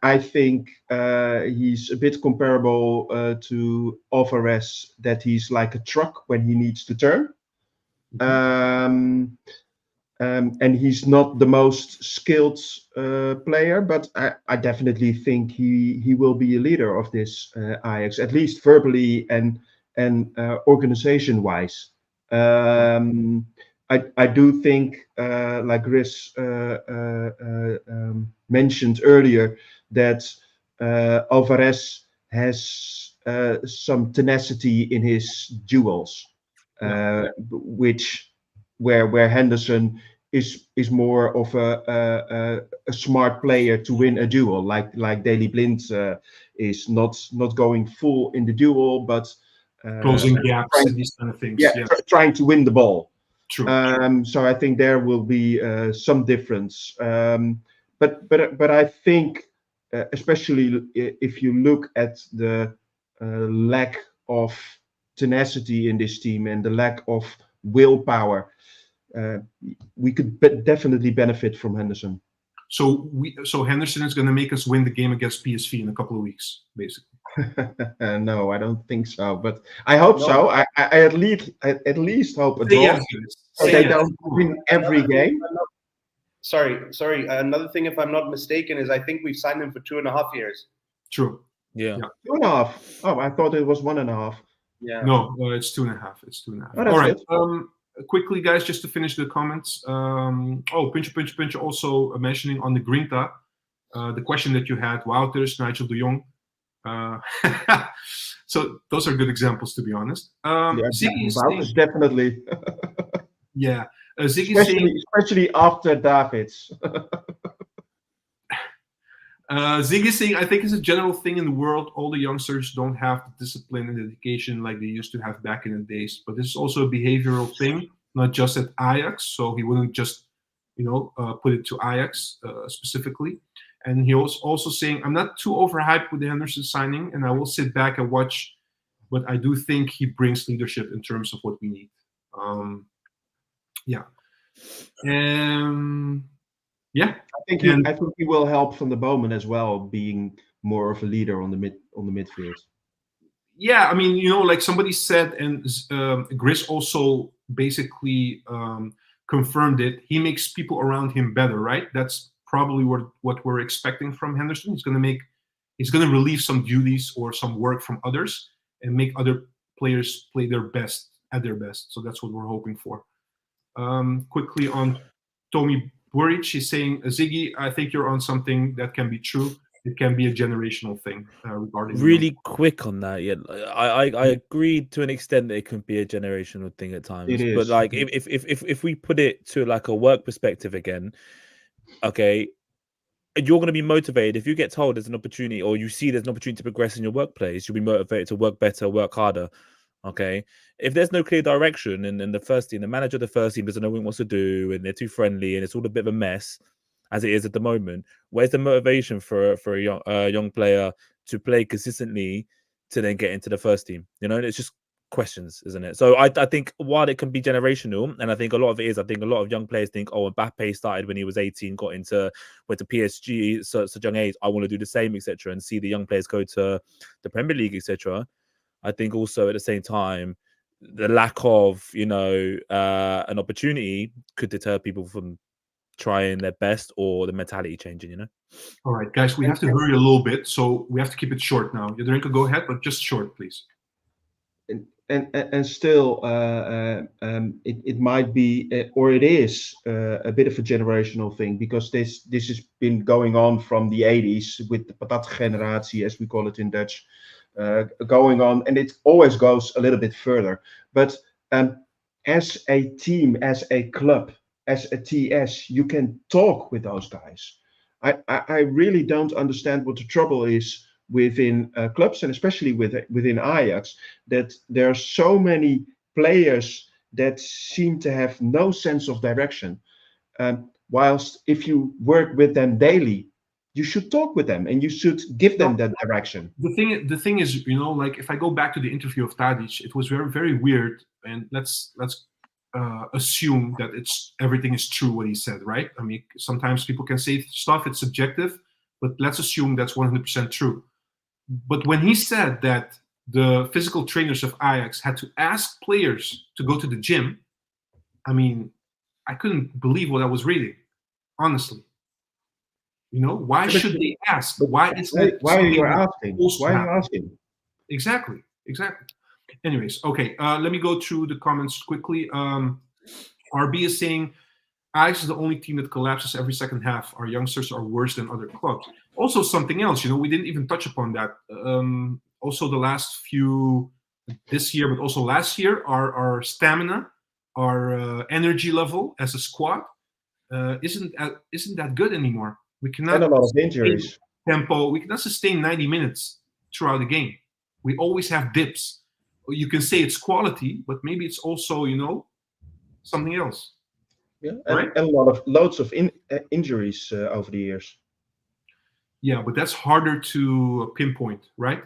I think he's a bit comparable to Alvarez, that he's like a truck when he needs to turn. And he's not the most skilled player, but I definitely think he will be a leader of this Ajax, at least verbally and organization-wise. I do think, like Grizz mentioned earlier, that Alvarez has some tenacity in his duels, where Henderson is more of a smart player to win a duel, like Daley Blind is not going full in the duel, but closing gaps and these kind of things. Trying to win the ball. True. So I think there will be some difference. But I think, especially if you look at the lack of tenacity in this team and the lack of willpower, we could definitely benefit from Henderson. So Henderson is going to make us win the game against PSV in a couple of weeks, basically. No, I don't think so. But I hope so. I at least hope a draw. Yes, so they don't win every game. Sorry. Another thing, if I'm not mistaken, is I think we've signed him for 2.5 years. True. Yeah. 2.5. Oh, I thought it was 1.5. Yeah. No, it's 2.5. It's 2.5. Oh, that's All right. good. Quickly, guys, just to finish the comments. Pinch also mentioning on the Grinta, the question that you had, Wouters, Nigel de Jong. So those are good examples, to be honest. Ziggy is Wouters, definitely. Yeah. Ziggy especially after Davids. Ziggy saying, I think it's a general thing in the world. All the youngsters don't have the discipline and dedication like they used to have back in the days. But this is also a behavioral thing, not just at Ajax. So he wouldn't just, put it to Ajax specifically. And he was also saying, I'm not too overhyped with the Henderson signing, and I will sit back and watch. But I do think he brings leadership in terms of what we need. Yeah. Yeah. I think he will help Van der Bomen as well, being more of a leader on the midfield. Yeah, I mean, like somebody said, and Grizz also basically confirmed it. He makes people around him better, right? That's probably what we're expecting from Henderson. He's going to relieve some duties or some work from others and make other players play at their best. So that's what we're hoping for. Quickly on Tommy Buric, she's saying, Ziggy, I think you're on something that can be true. It can be a generational thing regarding. Really quick on that, yeah. I agree to an extent that it can be a generational thing at times. It is. But like if we put it to like a work perspective again, okay, you're going to be motivated if you get told there's an opportunity or you see there's an opportunity to progress in your workplace. You'll be motivated to work better, work harder. Okay, if there's no clear direction and the first team, the manager of the first team doesn't know what he wants to do and they're too friendly and it's all a bit of a mess as it is at the moment, where's the motivation for a young player to play consistently to then get into the first team? It's just questions, isn't it? So I think while it can be generational, and I think a lot of it is, I think a lot of young players think, oh, Mbappe started when he was 18, went to PSG, such young age, I want to do the same, etc., and see the young players go to the Premier League, etc. I think also at the same time, the lack of, an opportunity could deter people from trying their best or the mentality changing, All right, guys, we have to hurry a little bit, so we have to keep it short now. Jadranko, go ahead, but just short, please. And still, it might be, or it is, a bit of a generational thing, because this has been going on from the 80s with the patat-generatie, as we call it in Dutch, going on, and it always goes a little bit further. But as a team, as a club, as a TS, you can talk with those guys. I really don't understand what the trouble is within clubs, and especially within Ajax, that there are so many players that seem to have no sense of direction. Whilst if you work with them daily, you should talk with them and you should give them that direction. The thing is, like if I go back to the interview of Tadic, it was very, very weird. And let's assume that everything is true what he said, right? I mean, sometimes people can say stuff, it's subjective, but let's assume that's 100% true. But when he said that the physical trainers of Ajax had to ask players to go to the gym, I mean, I couldn't believe what I was reading, honestly. Why should they ask? Why are you asking? Why are you asking? Exactly. Anyways, okay, let me go through the comments quickly. RB is saying, Ajax is the only team that collapses every second half. Our youngsters are worse than other clubs. Also, something else, we didn't even touch upon that. Also, the last few, this year, but also last year, our stamina, our energy level as a squad isn't that good anymore. We cannot. And a lot of injuries. Tempo. We cannot sustain 90 minutes throughout the game. We always have dips. You can say it's quality, but maybe it's also, something else. Yeah, Right? and loads of injuries over the years. Yeah, but that's harder to pinpoint, right?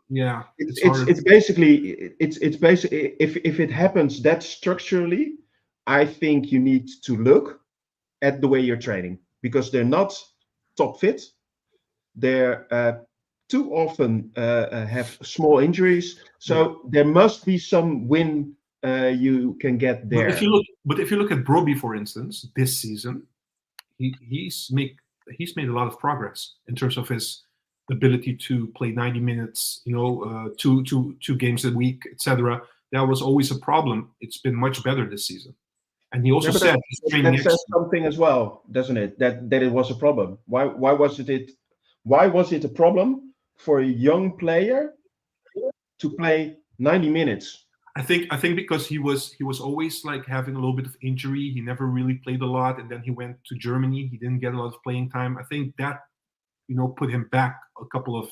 Yeah, It's basically if it happens that structurally, I think you need to look at the way you're training, because they're not top fit. They're too often have small injuries, so there must be some win you can get there. But if you look at Broby, for instance, this season, he's made a lot of progress in terms of his ability to play 90 minutes, two games a week, etc. That was always a problem. It's been much better this season. And he also said he's training that says something as well, doesn't it? That it was a problem. Why was it a problem for a young player to play 90 minutes? I think because he was always like having a little bit of injury. He never really played a lot, and then he went to Germany. He didn't get a lot of playing time. I think that put him back a couple of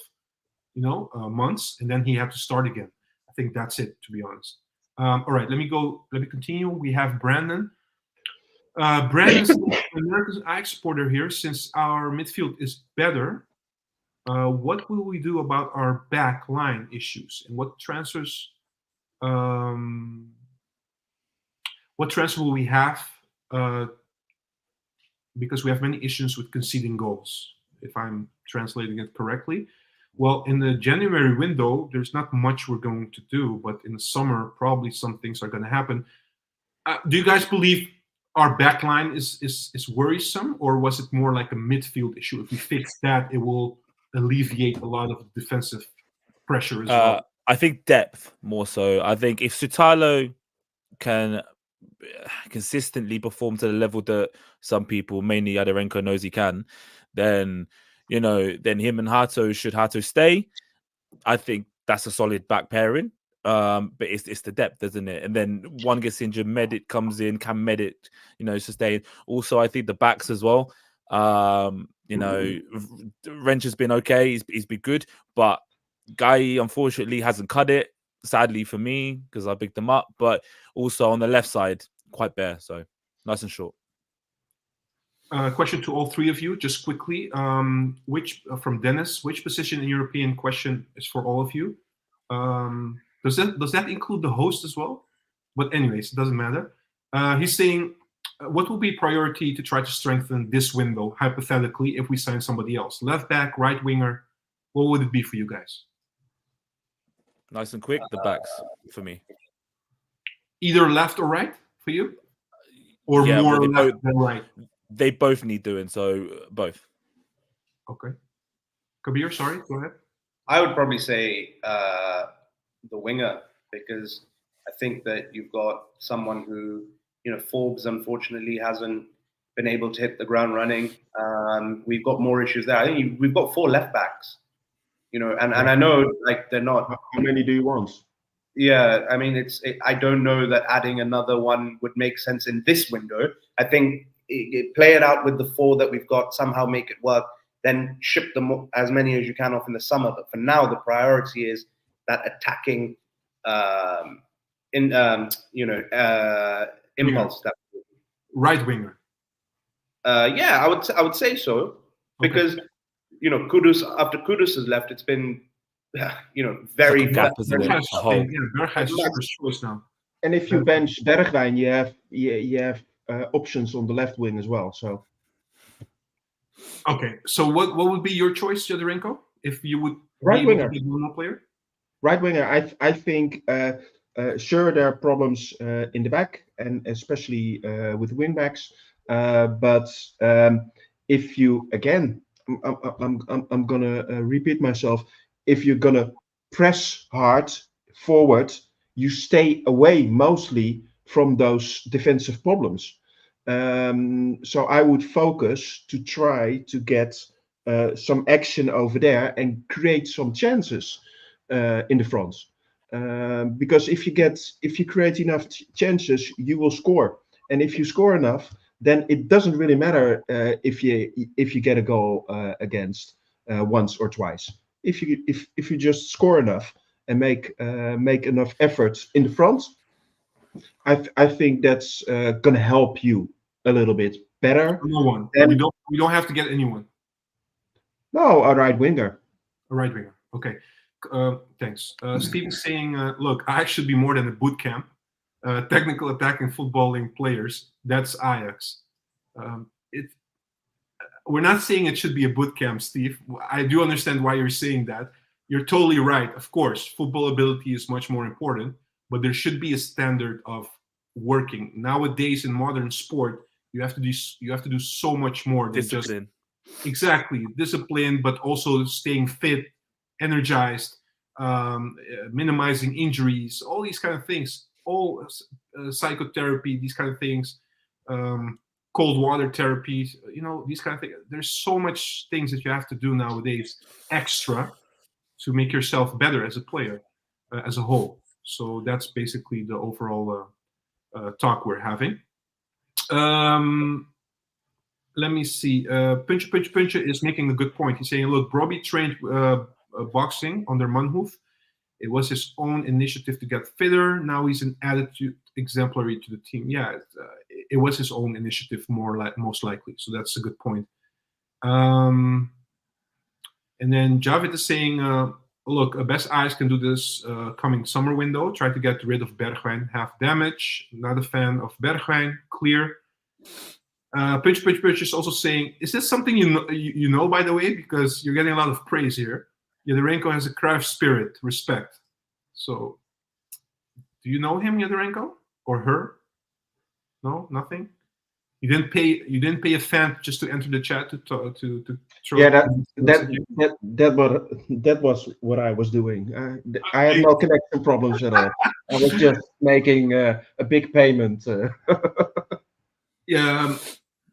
months, and then he had to start again. I think that's it, to be honest. All right, let me continue. We have Brandon. Brandon's an American Ajax supporter here. Since our midfield is better, what will we do about our back line issues, and what transfers will we have? Because we have many issues with conceding goals, if I'm translating it correctly. Well, in the January window, there's not much we're going to do, but in the summer, probably some things are going to happen. Do you guys believe our back line is worrisome, or was it more like a midfield issue? If we fix that, it will alleviate a lot of defensive pressure as well. I think depth more so. I think if Sutalo can consistently perform to the level that some people, mainly Yadorenko, knows he can, then then him and Hato stay. I think that's a solid back pairing. But it's the depth, isn't it? And then one gets injured, Medit comes in, can Medit, sustain. Also, I think the backs as well. Wrench has been okay, he's been good, but Guy unfortunately hasn't cut it, sadly for me, because I picked them up. But also on the left side, quite bare. So nice and short. Question to all three of you, just quickly. From Dennis, which position in European question is for all of you? Does that include the host as well? But anyways, it doesn't matter. He's saying, what will be priority to try to strengthen this window, hypothetically, if we sign somebody else? Left back, right winger, what would it be for you guys? Nice and quick, the backs for me. Either left or right for you? Or more left than right? They both need doing, so both. Okay. Kabir, sorry, go ahead. I would probably say the winger, because I think that you've got someone who, Forbes unfortunately hasn't been able to hit the ground running. We've got more issues there. I think we've got 4 left backs, and I know like they're not. How many do you want? Yeah, I mean, I don't know that adding another one would make sense in this window. I think play it out with the 4 that we've got, somehow make it work, then ship them as many as you can off in the summer. But for now, the priority is that attacking, impulse. That right winger. Yeah, I would say so, because Kudus, after Kudus has left, it's been very gap, isn't it? Choice now. And if you bench Bergwijn, you have options on the left wing as well. So okay, so what would be your choice, Yadorenko, if you would right winger? Be one player? Right winger. I think sure there are problems in the back, and especially with wing backs. But if you again, I'm gonna repeat myself. If you're gonna press hard forward, you stay away mostly from those defensive problems. So I would focus to try to get some action over there and create some chances in the front. Because if you create enough chances, you will score. And if you score enough, then it doesn't really matter if you get a goal against once or twice. If you just score enough and make enough effort in the front, I think that's going to help you a little bit better. No one. And We don't have to get anyone. no, a right winger. A right winger. Okay. Thanks. Steve is saying, look, Ajax should be more than a boot camp. Technical attacking footballing players. That's Ajax. We're not saying it should be a boot camp, Steve. I do understand why you're saying that. You're totally right. Of course, football ability is much more important, but there should be a standard of working. Nowadays, in modern sport, you have to do so much more than Discipline. just exactly discipline, but also staying fit, energized, minimizing injuries, all these kind of things, all psychotherapy, these kind of things. Cold water therapy, these kind of things. There's so much things that you have to do nowadays extra to make yourself better as a player, as a whole. So that's basically the overall talk we're having. Let me see. Puncher is making a good point. He's saying, look, Brobbey trained boxing under Manhoef. It was his own initiative to get fitter. Now he's an attitude exemplary to the team. Yeah, it was his own initiative, most likely. So that's a good point. And then Javid is saying, look, best eyes can do this coming summer window. Try to get rid of Bergwijn. Half damage. Not a fan of Bergwijn. Clear. Punch is also saying, is this something you know, by the way? Because you're getting a lot of praise here. Yadarenko has a Cruyff spirit, respect. So, do you know him, Yadarenko, or her? No, nothing. You didn't pay a fan just to enter the chat to throw. Yeah, that was what I was doing. I had no connection problems at all. I was just making a big payment. Yeah,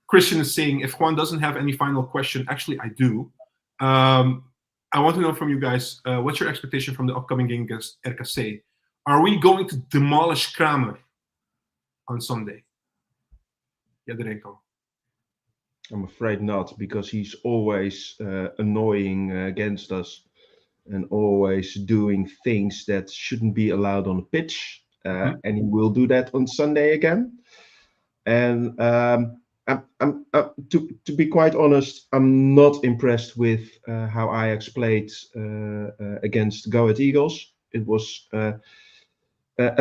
Christian is saying, if Juan doesn't have any final question, actually I do. I want to know from you guys, what's your expectation from the upcoming game against RKC? Are we going to demolish Kramer on Sunday? Yadarenko. I'm afraid not, because he's always annoying against us and always doing things that shouldn't be allowed on the pitch. And he will do that on Sunday again. And to be quite honest, I'm not impressed with how Ajax played against Go Ahead Eagles. It was a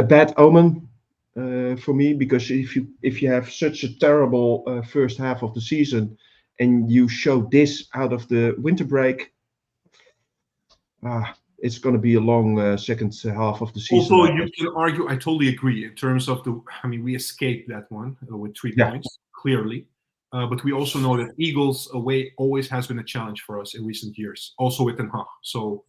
bad omen for me, because if you have such a terrible first half of the season and you show this out of the winter break, it's going to be a long second half of the season. Although you can argue, I totally agree in terms of we escaped that one with 3 points, clearly. But we also know that Eagles away always has been a challenge for us in recent years, also with Den Haag. So,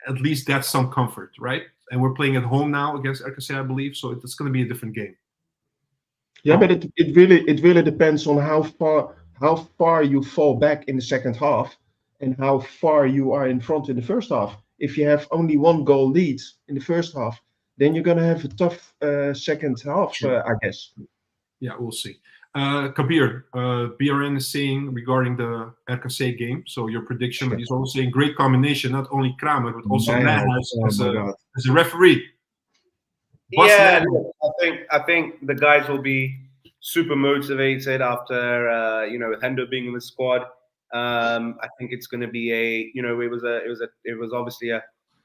at least that's some comfort, right? And we're playing at home now against RKC, I believe. So it's going to be a different game. Yeah, but it really depends on how far you fall back in the second half and how far you are in front in the first half. If you have only 1 goal lead in the first half, then you're going to have a tough second half, I guess. Yeah, we'll see. Kabir, BRN is saying regarding the RKC game. So your prediction, but he's also saying great combination, not only Kramer, but also Nijhuis as a referee. Yeah, I think the guys will be super motivated after with Hendo being in the squad. I think it's going to be it was obviously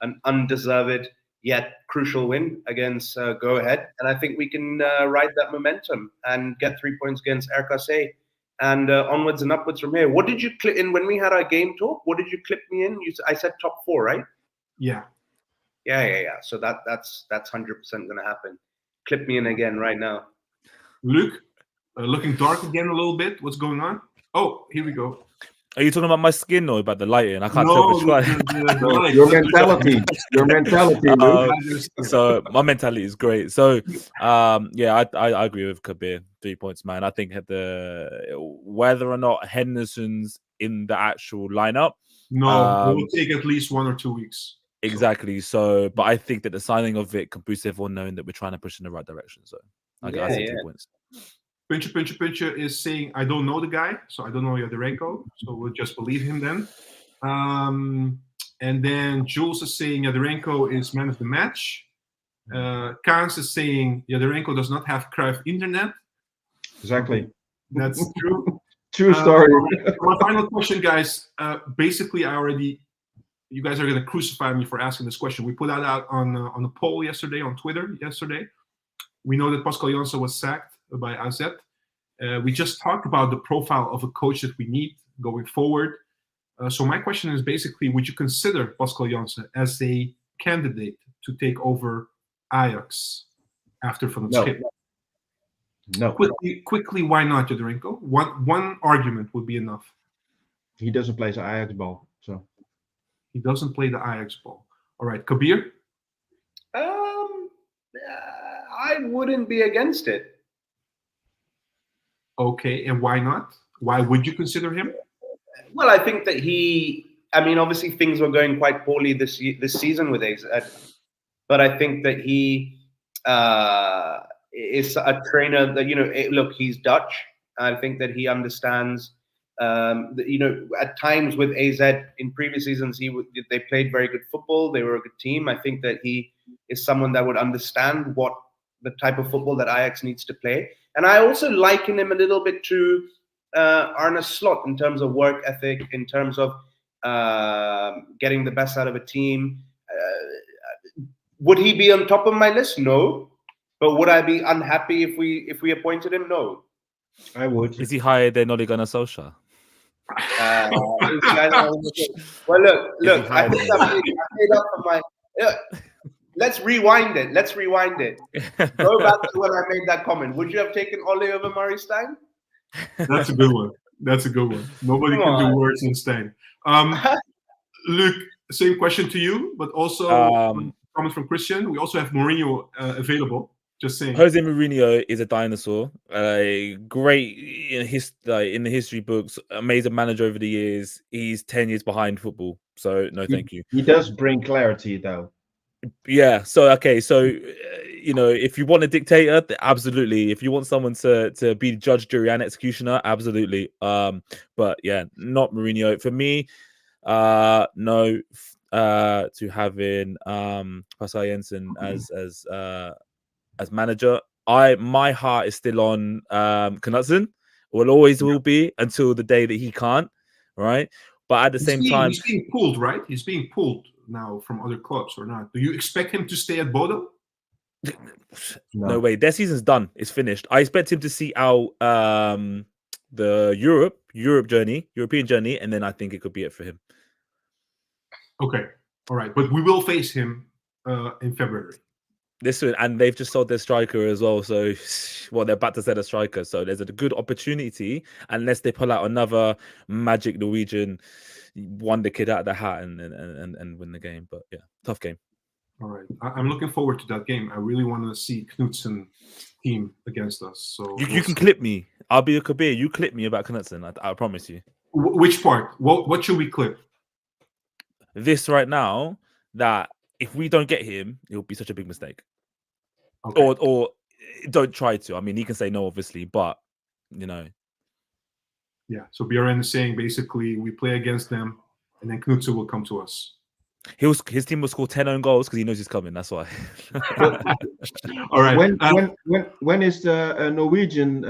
an undeserved yet crucial win against Go Ahead, and I think we can ride that momentum and get 3 points against RKC and onwards and upwards from here. What did you clip in when we had our game talk? What did you clip me in? I said top 4, right? Yeah. So that's 100% going to happen. Clip me in again right now. Luke, looking dark again a little bit. What's going on? Oh, here we go. Are you talking about my skin or about the lighting? I can't tell which one. Your mentality. Your mentality. So my mentality is great. So I agree with Kabir. 3 points, man. I think whether or not Henderson's in the actual lineup. No, it will take at least 1 or 2 weeks. Exactly. So, but I think that the signing of it can boost everyone knowing that we're trying to push in the right direction. So I see 2 points. Pincher is saying, I don't know the guy, so I don't know Yadarenko, so we'll just believe him then. And then Jules is saying Yadarenko is man of the match. Kans is saying Yadorenko does not have Cruyff internet. Exactly. That's true. True story. My final question, guys. Basically, you guys are going to crucify me for asking this question. We put that out on a poll yesterday on Twitter. We know that Pascal Janssen was sacked by AZ. We just talked about the profile of a coach that we need going forward. So my question is basically, would you consider Pascal Janssen as a candidate to take over Ajax after Van der Schip? No. Quickly, why not, Yadorenko? One argument would be enough. He doesn't play the Ajax ball, so he doesn't play the Ajax ball. All right, Kabir. I wouldn't be against it. Okay, and why not? Why would you consider him? Well, I think that obviously things were going quite poorly this season with AZ, but I think that he is a trainer that, look, he's Dutch. I think that he understands, at times with AZ in previous seasons, they played very good football. They were a good team. I think that he is someone that would understand what the type of football that Ajax needs to play. And I also liken him a little bit to Arne Slot in terms of work ethic, in terms of getting the best out of a team. Would he be on top of my list? No. But would I be unhappy if we appointed him? No. I would. Is he higher than Ole Gunnar Solskjaer? Well, look. I think I made up for my. Let's rewind it. Go back to when I made that comment. Would you have taken Ole over Murray Stein? That's a good one. Nobody can do worse than Stein. Luke, same question to you, but also comment from Christian. We also have Mourinho available. Just saying. Jose Mourinho is a dinosaur. Great in the history books. Amazing manager over the years. He's 10 years behind football. So no, thank you. He does bring clarity, though. Yeah. So okay. So if you want a dictator, absolutely. If you want someone to be judge, jury, and executioner, absolutely. But yeah, not Mourinho for me. No. To having Pascal Janssen as manager. My heart is still on Knudsen. Will be until the day that he can't. Right. But at the same time, he's being pulled, right? He's being pulled now from other clubs or not? Do you expect him to stay at Bodo? No way. Their season's done. It's finished. I expect him to see out the European journey, and then I think it could be it for him. Okay. All right. But we will face him in February. And they've just sold their striker as well. So, they're about to sell a striker. So there's a good opportunity, unless they pull out another magic Norwegian wonder kid out of the hat and win the game. But yeah, tough game. All right. I'm looking forward to that game. I really want to see Knudsen team against us. So you can clip me. I'll be a Kabir. You clip me about Knudsen. I promise you. Which part? What should we clip? This right now, that if we don't get him, it'll be such a big mistake. Okay. Or don't try to. I mean, he can say no, obviously, but Yeah. So BRN is saying basically we play against them, and then Knudsen will come to us. His team will score 10 own goals because he knows he's coming. That's why. All right. When is the Norwegian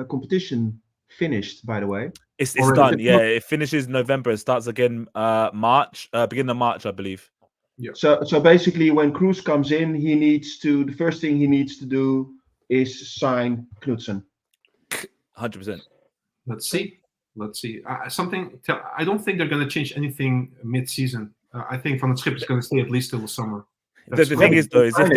competition finished? By the way, it's done. Yeah, it finishes November. It starts again beginning of March, I believe. Yeah. So basically, when Kroos comes in, the first thing he needs to do is sign Knudsen. 100%. Let's see. I don't think they're going to change anything mid-season. I think Van der Schip is going to stay at least till the summer. The thing is, though, is if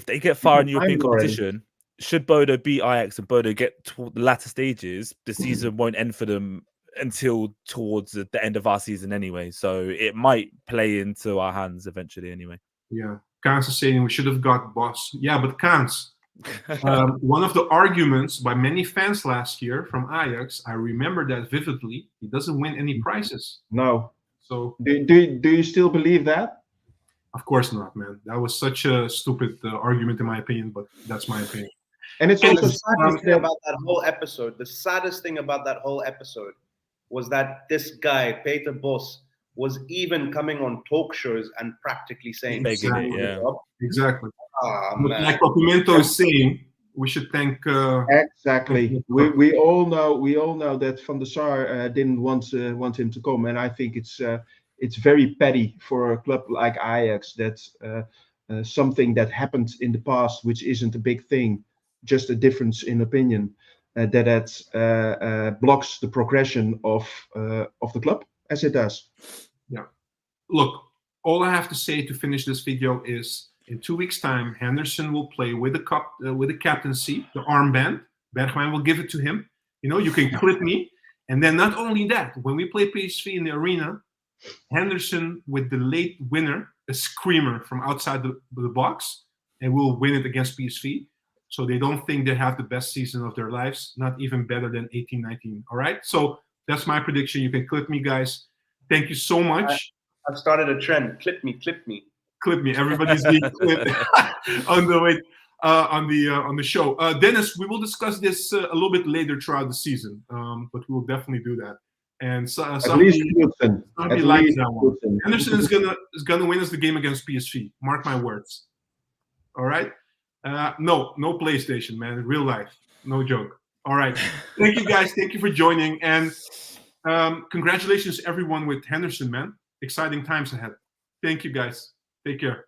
they get far in European competition, should Bodo beat Ajax and Bodo get to the latter stages, the season won't end for them until towards the end of our season anyway. So it might play into our hands eventually anyway. Yeah. Kans is saying we should have got Boss. Yeah, but Kans, one of the arguments by many fans last year from Ajax, I remember that vividly, he doesn't win any prizes. No. So do you still believe that? Of course not, man. That was such a stupid argument in my opinion, but that's my opinion. And it's also the saddest thing about that whole episode. The saddest thing about that whole episode was that this guy, Peter Bos, was even coming on talk shows and practically saying, Making it, yeah. Exactly. "Ah, But man." like what Pimento is saying, we should thank. Exactly. We all know that Van der Sar didn't want him to come, and I think it's very petty for a club like Ajax that something that happened in the past, which isn't a big thing, just a difference in opinion, that blocks the progression of the club as it does. Yeah. Look, all I have to say to finish this video is, in 2 weeks' time, Henderson will play with the captaincy, the armband. Bergwijn will give it to him. You know, you can clip me. And then not only that, when we play PSV in the arena, Henderson with the late winner, a screamer from outside the box, and we'll win it against PSV. So they don't think they have the best season of their lives, not even better than 18-19. All right? So that's my prediction. You can clip me, guys. Thank you so much. I've started a trend. Clip me, clip me. Clip me. Everybody's being clipped on the show. Dennis, we will discuss this a little bit later throughout the season, but we will definitely do that. And at least Henderson is gonna win us the game against PSV. Mark my words. All right. No PlayStation, man. In real life, no joke. All right. Thank you, guys. Thank you for joining, and congratulations, everyone, with Henderson, man. Exciting times ahead. Thank you, guys. Take care.